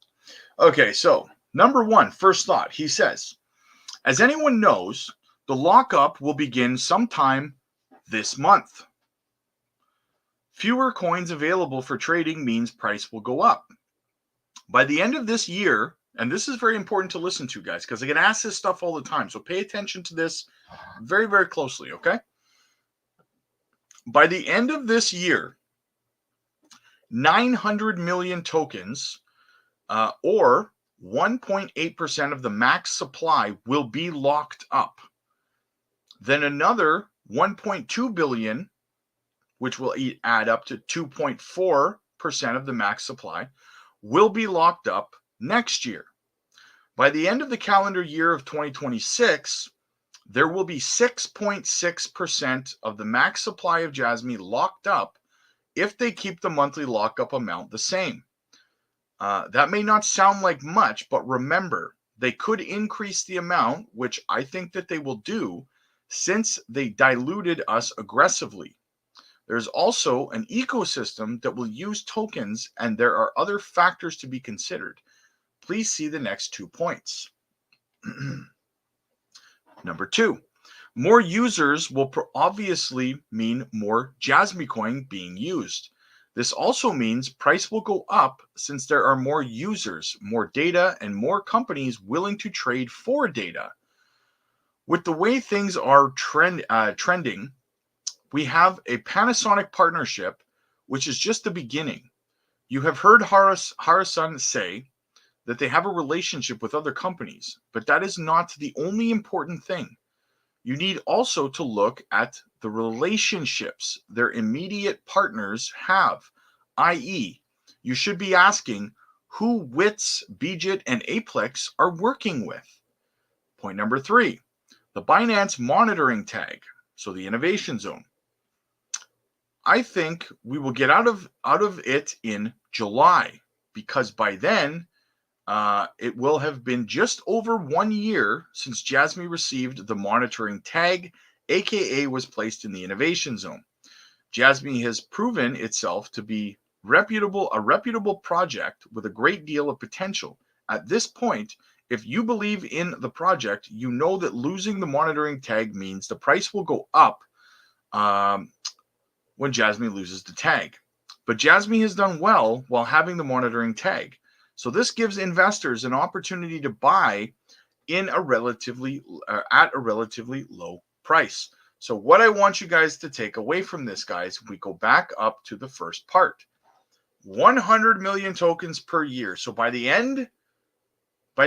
Okay, so number 1, first thought. He says, as anyone knows, the lockup will begin sometime this month. Fewer coins available for trading means price will go up. By the end of this year, and this is very important to listen to, guys, because I get asked this stuff all the time. So pay attention to this very, very closely, okay? By the end of this year, 900 million tokens, or 1.8% of the max supply, will be locked up. Then another 1.2 billion, which will add up to 2.4% of the max supply, will be locked up next year. By the end of the calendar year of 2026, there will be 6.6% of the max supply of JASMY locked up if they keep the monthly lockup amount the same. That may not sound like much, but remember, they could increase the amount, which I think that they will do, since they diluted us aggressively. There's also an ecosystem that will use tokens, and there are other factors to be considered. Please see the next 2 points. Number 2, more users will obviously mean more JASMY coin being used. This also means price will go up since there are more users, more data, and more companies willing to trade for data. With the way things are trending, we have a Panasonic partnership, which is just the beginning. You have heard Hara-san say that they have a relationship with other companies, but that is not the only important thing. You need also to look at the relationships their immediate partners have, i.e., you should be asking who WITS, BJIT, and Aplex are working with. Point number 3, the Binance monitoring tag, so the innovation zone. I think we will get out of it in July, because by then it will have been just over 1 year since JASMY received the monitoring tag, aka was placed in the innovation zone. JASMY has proven itself to be a reputable project with a great deal of potential. At this point, if you believe in the project, you know that losing the monitoring tag means the price will go up when JASMY loses the tag. But JASMY has done well while having the monitoring tag. So this gives investors an opportunity to buy in a at a relatively low price. So what I want you guys to take away from this, guys, we go back up to the first part. 100 million tokens per year. So by the end of the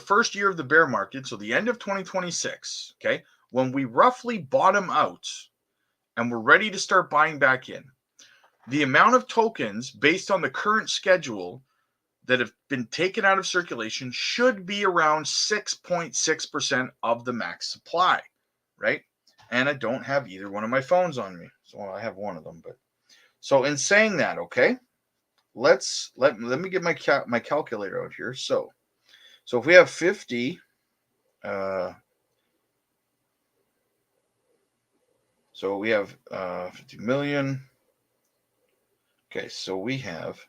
first year of the bear market, so the end of 2026, okay, when we roughly bottom out and we're ready to start buying back in, the amount of tokens based on the current schedule that have been taken out of circulation should be around 6.6% of the max supply, right? And I don't have either one of my phones on me. So I have one of them, but so in saying that, okay, let me get my calculator out here. So if we have 50, so we have 50 million. Okay, so we have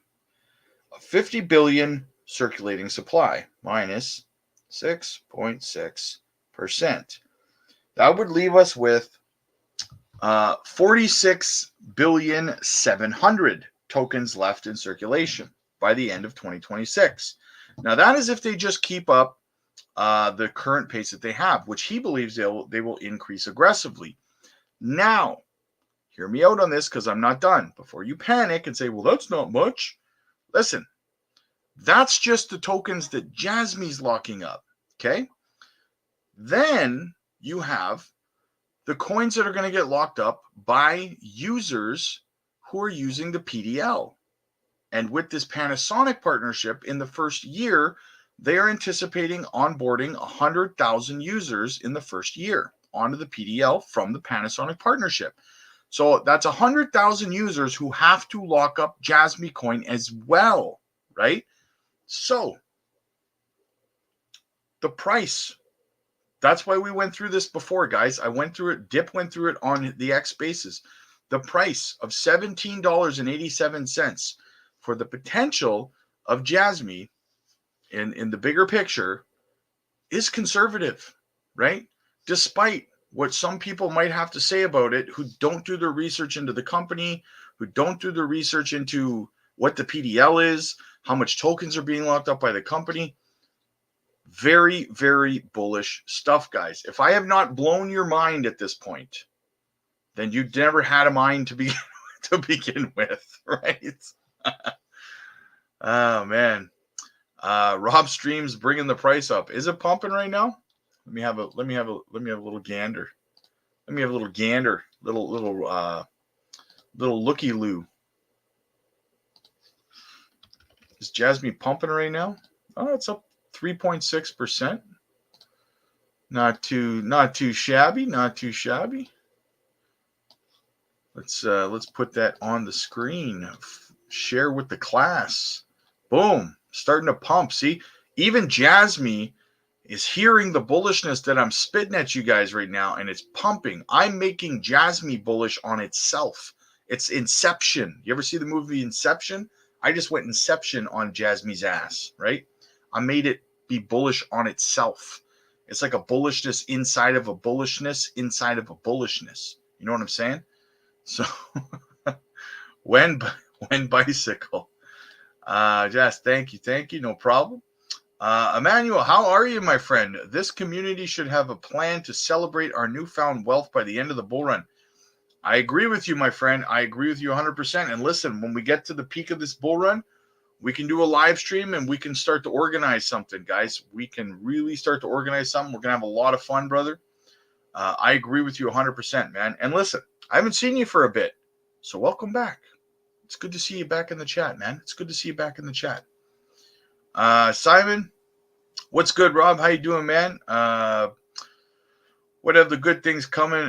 a 50 billion circulating supply minus 6.6%. That would leave us with 46,700,000,000 tokens left in circulation by the end of 2026. Now, that is if they just keep up the current pace that they have, which he believes they will increase aggressively. Now, hear me out on this because I'm not done. Before you panic and say, well, that's not much. Listen, that's just the tokens that JASMY's locking up, okay? Then you have the coins that are going to get locked up by users who are using the PDL. And with this Panasonic partnership in the first year, they are anticipating onboarding 100,000 users in the first year onto the PDL from the Panasonic partnership. So that's 100,000 users who have to lock up JASMY coin as well, right? So the price, that's why we went through this before, guys. I went through it. Dip went through it on the X basis. The price of $17.87 for the potential of JASMY in the bigger picture is conservative, right? Despite what some people might have to say about it who don't do their research into the company, who don't do the research into what the PDL is, how much tokens are being locked up by the company. Very, very bullish stuff, guys. If I have not blown your mind at this point, then you never had a mind to begin with, right? Oh man, Rob Streams bringing the price up. Is it pumping right now? Let me have a little gander. Little looky loo. Is JASMY pumping right now? Oh, it's up 3.6%. Not too shabby. Let's put that on the screen. Share with the class. Boom. Starting to pump. See, even JASMY is hearing the bullishness that I'm spitting at you guys right now, and it's pumping. I'm making JASMY bullish on itself. It's Inception. You ever see the movie Inception? I just went Inception on JASMY's ass, right? I made it be bullish on itself. It's like a bullishness inside of a bullishness inside of a bullishness. You know what I'm saying? So when bicycle. Jess, thank you. No problem. Emmanuel, how are you, my friend? This community should have a plan to celebrate our newfound wealth by the end of the bull run. I agree with you, my friend. I agree with you 100%. And listen, when we get to the peak of this bull run, we can do a live stream and we can start to organize something, guys. We can really start to organize something. We're going to have a lot of fun, brother. I agree with you 100%, man. And listen, I haven't seen you for a bit, so welcome back. It's good to see you back in the chat, man. It's good to see you back in the chat. Simon, what's good, Rob? How you doing, man? What have the good things coming?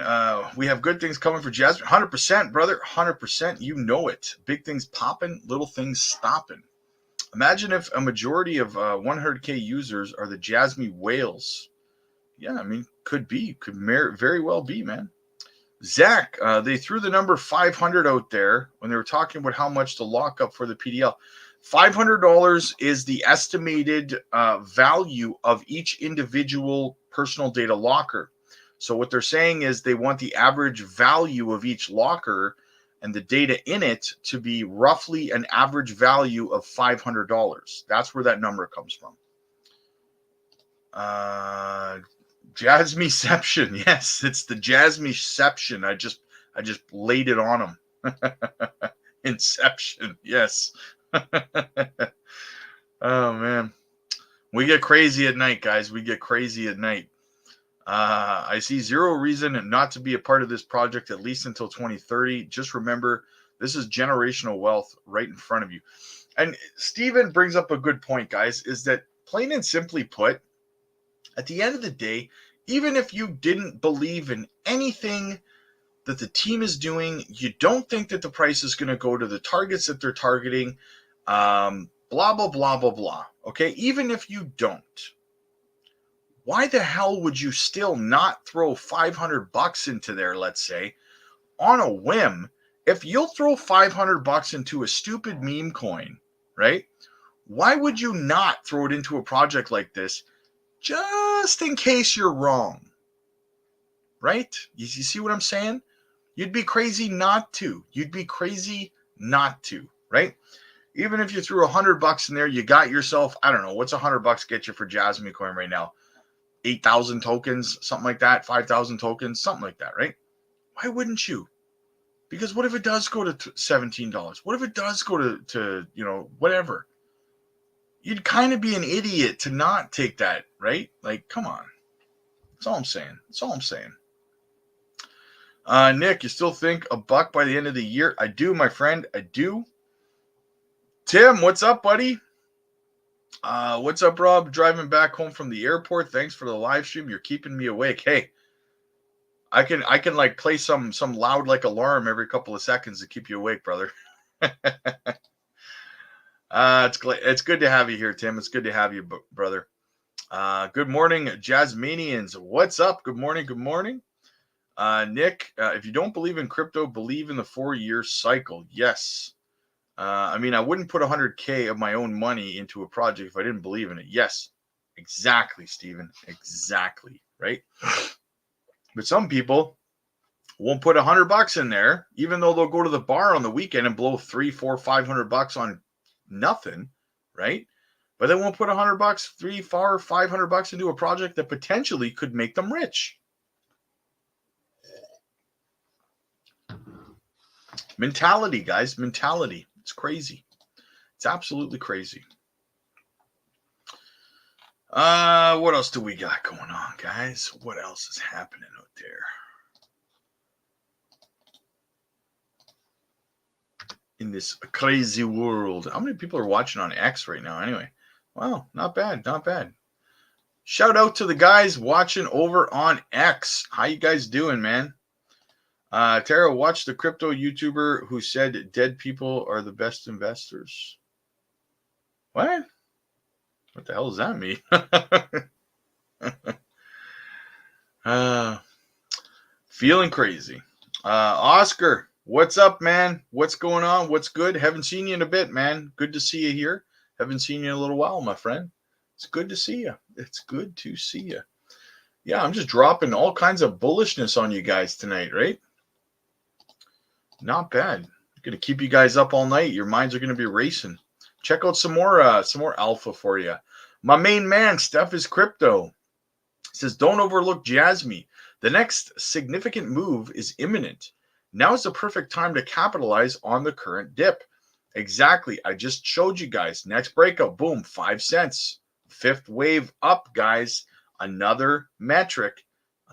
We have good things coming for Jasmine. 100%, brother. 100%. You know it. Big things popping, little things stopping. Imagine if a majority of 100K users are the Jasmy whales. Yeah, I mean, could be. Could very well be, man. Zach, they threw the number 500 out there when they were talking about how much to lock up for the PDL. $500 is the estimated value of each individual personal data locker. So what they're saying is they want the average value of each locker and the data in it to be roughly an average value of $500. That's where that number comes from. Jasmyception. Yes, it's the Jasmyception. I just laid it on them. Inception. Yes. Oh man, we get crazy at night, guys. We get crazy at night. I see zero reason not to be a part of this project at least until 2030. Just remember, this is generational wealth right in front of you. And Steven brings up a good point, guys, is that plain and simply put, at the end of the day, even if you didn't believe in anything that the team is doing, you don't think that the price is going to go to the targets that they're targeting, blah, blah, blah, blah, blah. Okay, even if you don't, why the hell would you still not throw $500 into there, let's say, on a whim? If you'll throw $500 into a stupid meme coin, right? Why would you not throw it into a project like this just in case you're wrong? Right? You see what I'm saying? You'd be crazy not to. You'd be crazy not to, right? Even if you threw $100 in there, you got yourself, I don't know, what's $100 get you for Jasmy coin right now? 8,000 tokens, something like that, 5,000 tokens, something like that, right? Why wouldn't you? Because what if it does go to $17? What if it does go to whatever? You'd kind of be an idiot to not take that, right? Like, come on. That's all I'm saying. That's all I'm saying. Nick, you still think $1 by the end of the year? I do, my friend. I do. Tim, what's up, buddy? What's up, Rob? Driving back home from the airport. Thanks for the live stream. You're keeping me awake. Hey, I can like play some loud like alarm every couple of seconds to keep you awake, brother. It's good to have you here, Tim. It's good to have you, brother. Good morning, Jasmanians. What's up? Good morning. Good morning. Nick, if you don't believe in crypto, believe in the 4-year cycle. Yes. I mean, I wouldn't put 100K of my own money into a project if I didn't believe in it. Yes, exactly, Stephen. Exactly, right? But some people won't put $100 in there, even though they'll go to the bar on the weekend and blow $300, $400, $500 on nothing, right? But they won't put $100, $300, $400, $500 into a project that potentially could make them rich. Mentality, guys. Mentality. It's crazy. It's absolutely crazy. What else do we got going on, guys? What else is happening out there? In this crazy world. How many people are watching on X right now anyway? Wow, not bad. Not bad. Shout out to the guys watching over on X. How you guys doing, man? Tara, watch the crypto YouTuber who said dead people are the best investors. What? What the hell does that mean? Feeling crazy. Oscar, what's up, man? What's going on? What's good? Haven't seen you in a bit, man. Good to see you here. Haven't seen you in a little while, my friend. It's good to see you. It's good to see you. Yeah, I'm just dropping all kinds of bullishness on you guys tonight, right? Not bad. Going to keep you guys up all night. Your minds are going to be racing. Check out some more alpha for you. My main man, Steph is Crypto, says, don't overlook Jasmy. The next significant move is imminent. Now is the perfect time to capitalize on the current dip. Exactly. I just showed you guys. Next breakout, boom, 5 cents. Fifth wave up, guys. Another metric.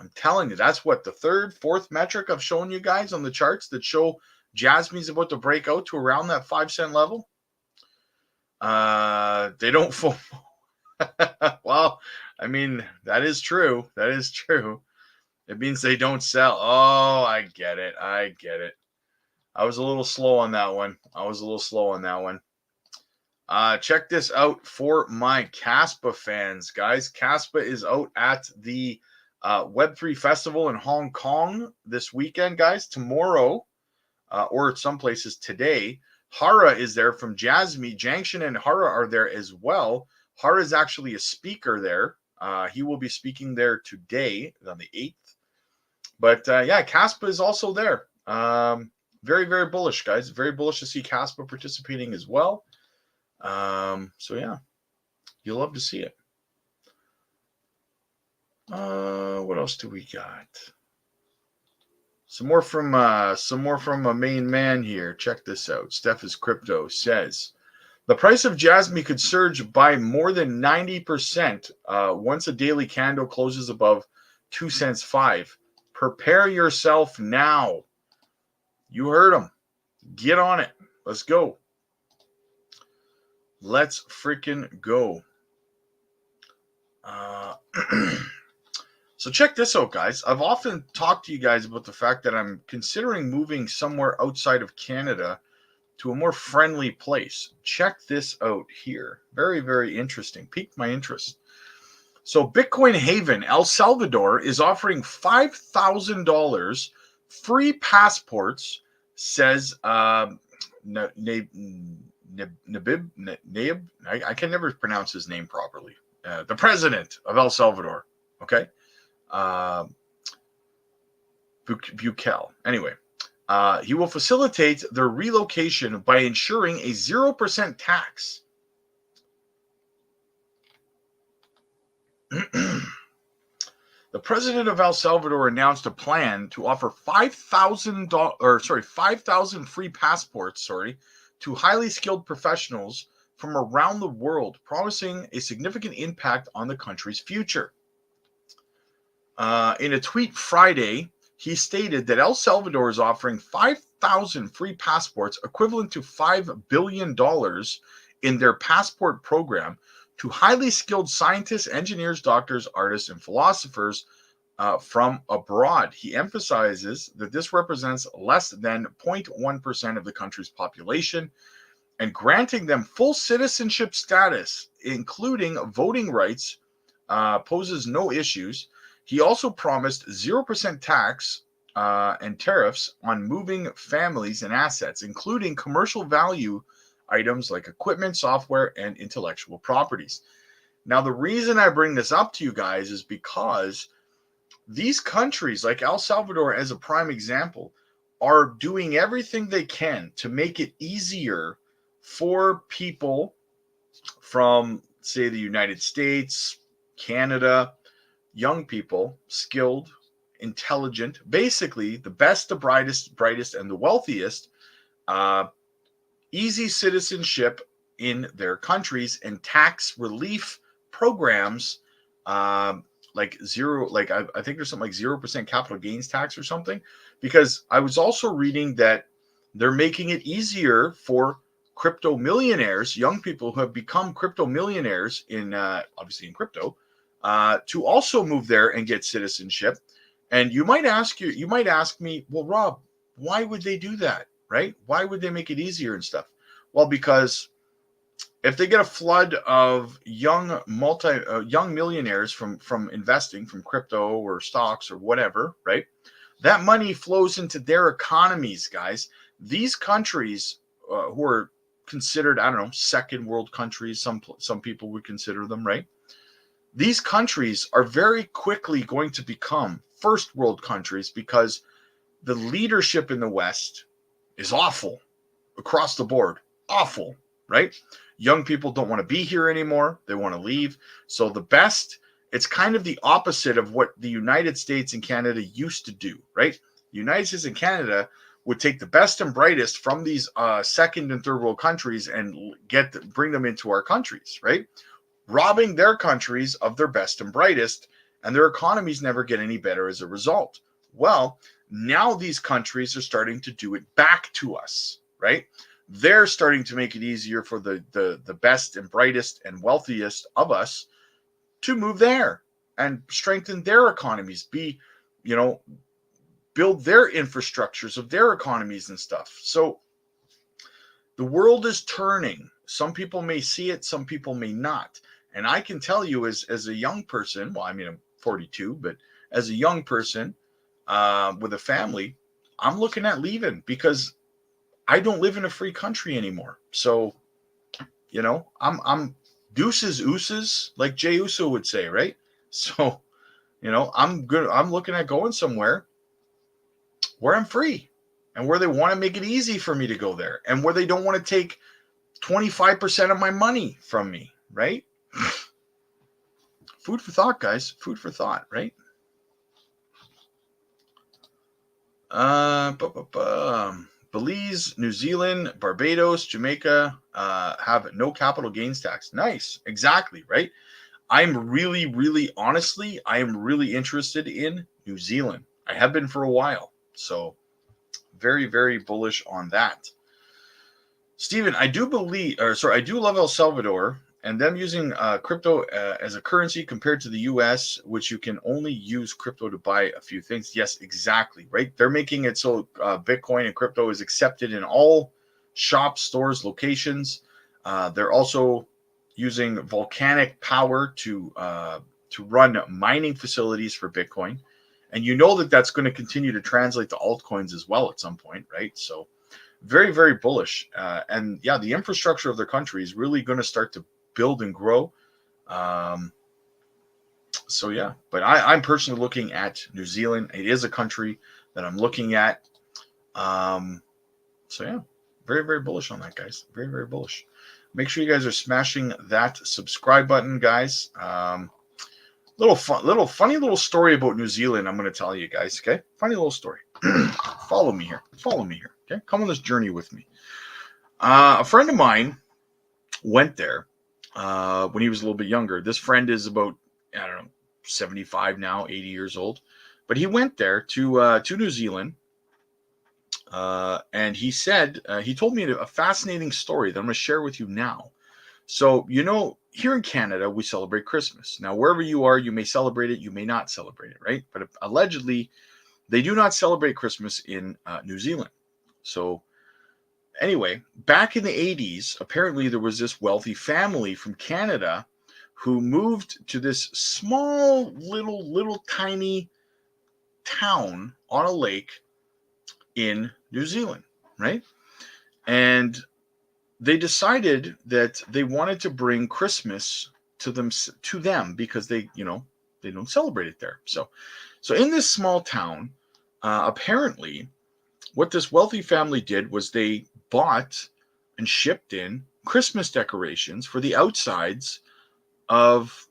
I'm telling you, that's what the third, fourth metric I've shown you guys on the charts that show Jasmy's about to break out to around that 5 cent level. They don't FOMO. Well, I mean, that is true. That is true. It means they don't sell. Oh, I get it. I get it. I was a little slow on that one. Check this out for my KASPA fans, guys. KASPA is out at the Web3 Festival in Hong Kong this weekend, guys. Tomorrow, or some places today. Hara is there from JASMY. Jangshin and Hara are there as well. Hara is actually a speaker there. He will be speaking there today on the 8th. But yeah, KASPA is also there. Very, very bullish, guys. Very bullish to see KASPA participating as well. So yeah, you'll love to see it. What else do we got? Some more from a main man here. Check this out. Steph is Crypto says the price of JASMY could surge by more than 90% once a daily candle closes above 2 cents 5. Prepare yourself now. You heard him. Get on it. Let's go. Let's freaking go. So check this out, guys. I've often talked to you guys about the fact that I'm considering moving somewhere outside of Canada to a more friendly place. Check this out here. Very, very interesting. Piqued my interest. So Bitcoin Haven, El Salvador, is offering $5,000 free passports, says Nabib. I can never pronounce his name properly. The president of El Salvador. Okay. Bukele. Anyway, he will facilitate their relocation by ensuring a 0% tax. The president of El Salvador announced a plan to offer 5,000 free passports, to highly skilled professionals from around the world, promising a significant impact on the country's future. In a tweet Friday, he stated that El Salvador is offering 5,000 free passports, equivalent to $5 billion, in their passport program to highly skilled scientists, engineers, doctors, artists, and philosophers from abroad. He emphasizes that this represents less than 0.1% of the country's population, and granting them full citizenship status, including voting rights, poses no issues. He also promised 0% tax and tariffs on moving families and assets, including commercial value items like equipment, software, and intellectual properties. Now, the reason I bring this up to you guys is because these countries, like El Salvador as a prime example, are doing everything they can to make it easier for people from, say, the United States, Canada, young people, skilled, intelligent, basically the best, the brightest, and the wealthiest, easy citizenship in their countries and tax relief programs, I think there's something like 0% capital gains tax or something, because I was also reading that they're making it easier for crypto millionaires, young people who have become crypto millionaires obviously in crypto, to also move there and get citizenship. And you might ask me, well, Rob, why would they do that, right? Why would they make it easier and stuff? Well, because if they get a flood of young millionaires from investing, from crypto or stocks or whatever, right? That money flows into their economies, guys. These countries who are considered, I don't know, second world countries, some people would consider them, right? These countries are very quickly going to become first world countries because the leadership in the West is awful across the board. Awful, right? Young people don't want to be here anymore. They want to leave. So it's kind of the opposite of what the United States and Canada used to do, right? The United States and Canada would take the best and brightest from these second and third world countries and bring them into our countries, right? Robbing their countries of their best and brightest, and their economies never get any better as a result. Well, now these countries are starting to do it back to us, right? They're starting to make it easier for the best and brightest and wealthiest of us to move there and strengthen their economies, be you know, build their infrastructures of their economies and stuff. So the world is turning. Some people may see it, some people may not. And I can tell you, as a young person, well, I mean, I'm 42, but as a young person with a family, I'm looking at leaving because I don't live in a free country anymore. So, you know, I'm deuces ooses, like Jey Uso would say, right? So, you know, I'm good. I'm looking at going somewhere where I'm free and where they want to make it easy for me to go there and where they don't want to take 25% of my money from me, right? Food for thought, guys. Food for thought, right? Belize, New Zealand, Barbados, Jamaica have no capital gains tax. Nice. Exactly, right? I'm really, really, honestly, I am really interested in New Zealand. I have been for a while. So very, very bullish on that. Stephen, I do love El Salvador and them using crypto as a currency compared to the US, which you can only use crypto to buy a few things. Yes, exactly, right? They're making it so Bitcoin and crypto is accepted in all shops, stores, locations. They're also using volcanic power to run mining facilities for Bitcoin. And you know that that's going to continue to translate to altcoins as well at some point, right? So very, very bullish. And yeah, the infrastructure of their country is really going to start to build and grow. So yeah, but I'm personally looking at New Zealand. It is a country that I'm looking at. So yeah, very, very bullish on that, guys. Very, very bullish. Make sure you guys are smashing that subscribe button, guys. Funny little story about New Zealand. I'm going to tell you guys. Okay, funny little story. Follow me here. Follow me here. Okay, come on this journey with me. A friend of mine went there when he was a little bit younger. This friend is about, I don't know, 75 now, 80 years old. But he went there to New Zealand. And he said, he told me a fascinating story that I'm going to share with you now. So, you know, here in Canada, we celebrate Christmas. Now, wherever you are, you may celebrate it, you may not celebrate it, right? But allegedly, they do not celebrate Christmas in New Zealand. So, anyway, back in the 80s, apparently there was this wealthy family from Canada who moved to this small, little tiny town on a lake in New Zealand, right? And they decided that they wanted to bring Christmas to them because they don't celebrate it there. So in this small town, apparently, what this wealthy family did was they bought and shipped in Christmas decorations for the outsides of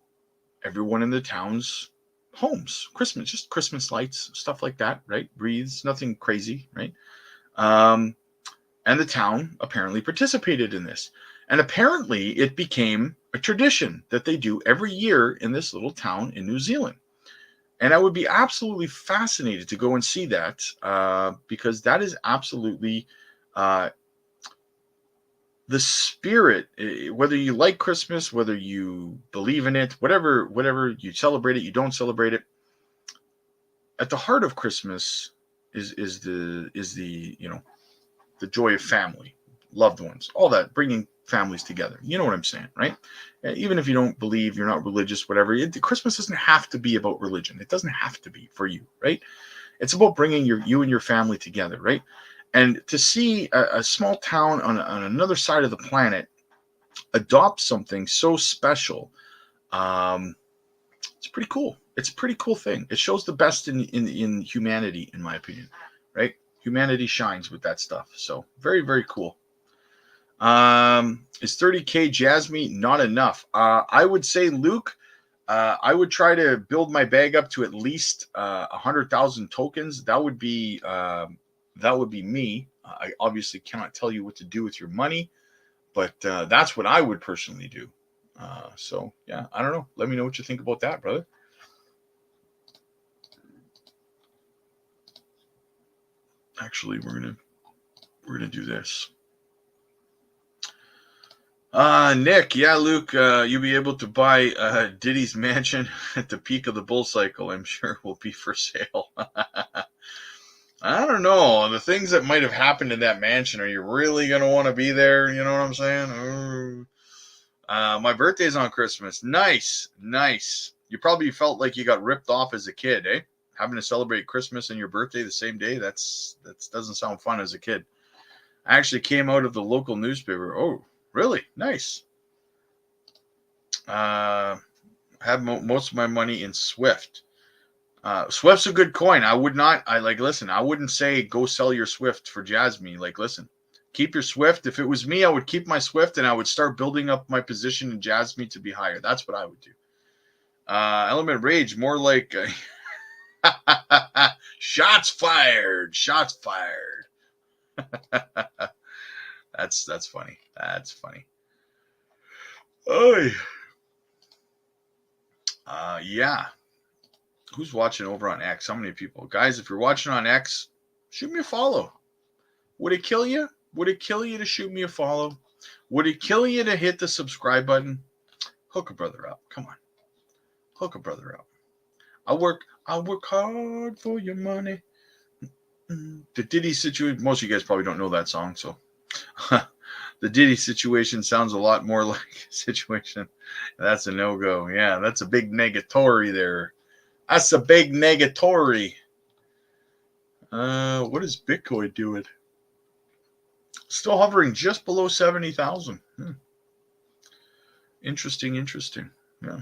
everyone in the town's homes. Just Christmas lights, stuff like that, right? Wreaths, nothing crazy, right? And the town apparently participated in this. And apparently it became a tradition that they do every year in this little town in New Zealand. And I would be absolutely fascinated to go and see that because that is absolutely the spirit. Whether you like Christmas, whether you believe in it, whatever you celebrate it, you don't celebrate it. At the heart of Christmas is the the joy of family, loved ones, all that, bringing families together. You know what I'm saying, right? Even if you don't believe, you're not religious, whatever. Christmas doesn't have to be about religion. It doesn't have to be for you, right? It's about bringing you and your family together, right? And to see a small town on another side of the planet adopt something so special, it's pretty cool. It's a pretty cool thing. It shows the best in humanity, in my opinion, right? Humanity shines with that stuff. So very, very cool. Is 30K JASMY not enough? I would say, Luke, I would try to build my bag up to at least 100,000 tokens. That would be me. I obviously cannot tell you what to do with your money, but that's what I would personally do. So yeah, I don't know. Let me know what you think about that, brother. Actually, we're gonna do this. Nick, yeah, Luke, you'll be able to buy Diddy's mansion at the peak of the bull cycle. I'm sure it will be for sale. I don't know. The things that might have happened in that mansion, are you really going to want to be there? You know what I'm saying? My birthday's on Christmas. Nice, nice. You probably felt like you got ripped off as a kid, eh? Having to celebrate Christmas and your birthday the same day, that doesn't sound fun as a kid. I actually came out of the local newspaper. Oh, really? Nice. Have most of my money in Swift. Swift's a good coin. I wouldn't say go sell your Swift for Jasmy. Like, listen, keep your Swift. If it was me, I would keep my Swift and I would start building up my position in Jasmy to be higher. That's what I would do. Element Rage, more like shots fired. Shots fired. That's funny. That's funny. Oh, yeah. Who's watching over on X? How many people? Guys, if you're watching on X, shoot me a follow. Would it kill you? Would it kill you to shoot me a follow? Would it kill you to hit the subscribe button? Hook a brother up. Come on. Hook a brother up. I'll work hard for your money. The Diddy situation, most of you guys probably don't know that song, so the Diddy situation sounds a lot more like a situation. That's a no-go. Yeah, that's a big negatory there. That's a big negatory. What is Bitcoin doing? Still hovering just below 70,000. Interesting. Yeah.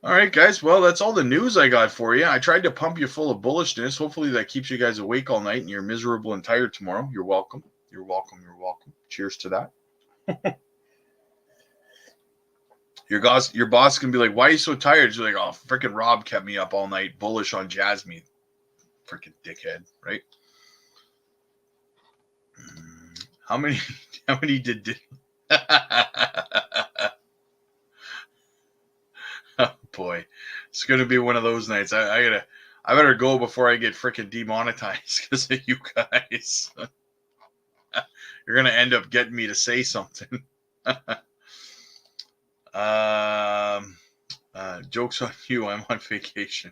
All right, guys. Well, that's all the news I got for you. I tried to pump you full of bullishness. Hopefully that keeps you guys awake all night and you're miserable and tired tomorrow. You're welcome. You're welcome. You're welcome. Cheers to that. Your boss can be like, why are you so tired? You're like, oh, freaking Rob kept me up all night bullish on Jasmy. Freaking dickhead, right? How many did oh boy, it's gonna be one of those nights. I better go before I get freaking demonetized because of you guys. You're gonna end up getting me to say something. Joke's on you. I'm on vacation.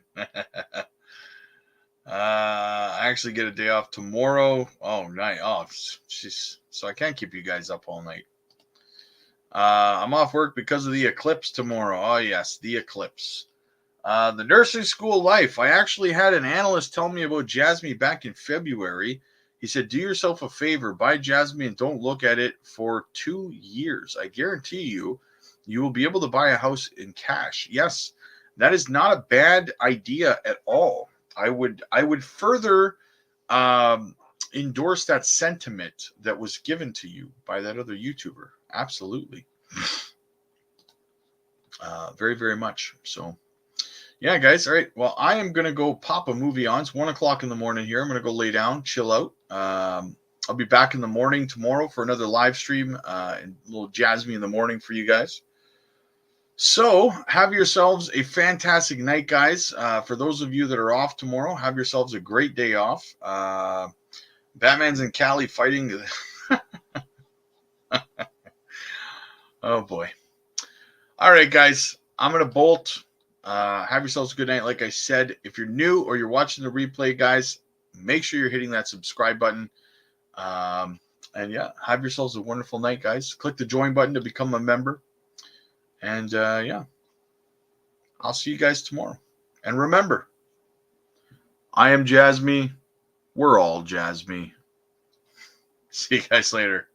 I actually get a day off tomorrow. Oh, night. Oh, jeez. So I can't keep you guys up all night. I'm off work because of the eclipse tomorrow. Oh, yes, the eclipse. The nursing school life. I actually had an analyst tell me about Jasmy back in February. He said, do yourself a favor, buy Jasmy and don't look at it for 2 years. I guarantee you will be able to buy a house in cash. Yes, that is not a bad idea at all. I would further endorse that sentiment that was given to you by that other YouTuber. Absolutely. Very, very much. So, yeah, guys. All right. Well, I am going to go pop a movie on. It's 1 o'clock in the morning here. I'm going to go lay down, chill out. I'll be back in the morning tomorrow for another live stream and a little Jasmy in the morning for you guys. So have yourselves a fantastic night, guys. For those of you that are off tomorrow, have yourselves a great day off. Batman's in Cali fighting. Oh, boy. All right, guys. I'm going to bolt. Have yourselves a good night. Like I said, if you're new or you're watching the replay, guys, make sure you're hitting that subscribe button. And, yeah, have yourselves a wonderful night, guys. Click the join button to become a member. And, yeah, I'll see you guys tomorrow. And remember, I am Jasmy. We're all Jasmy. See you guys later.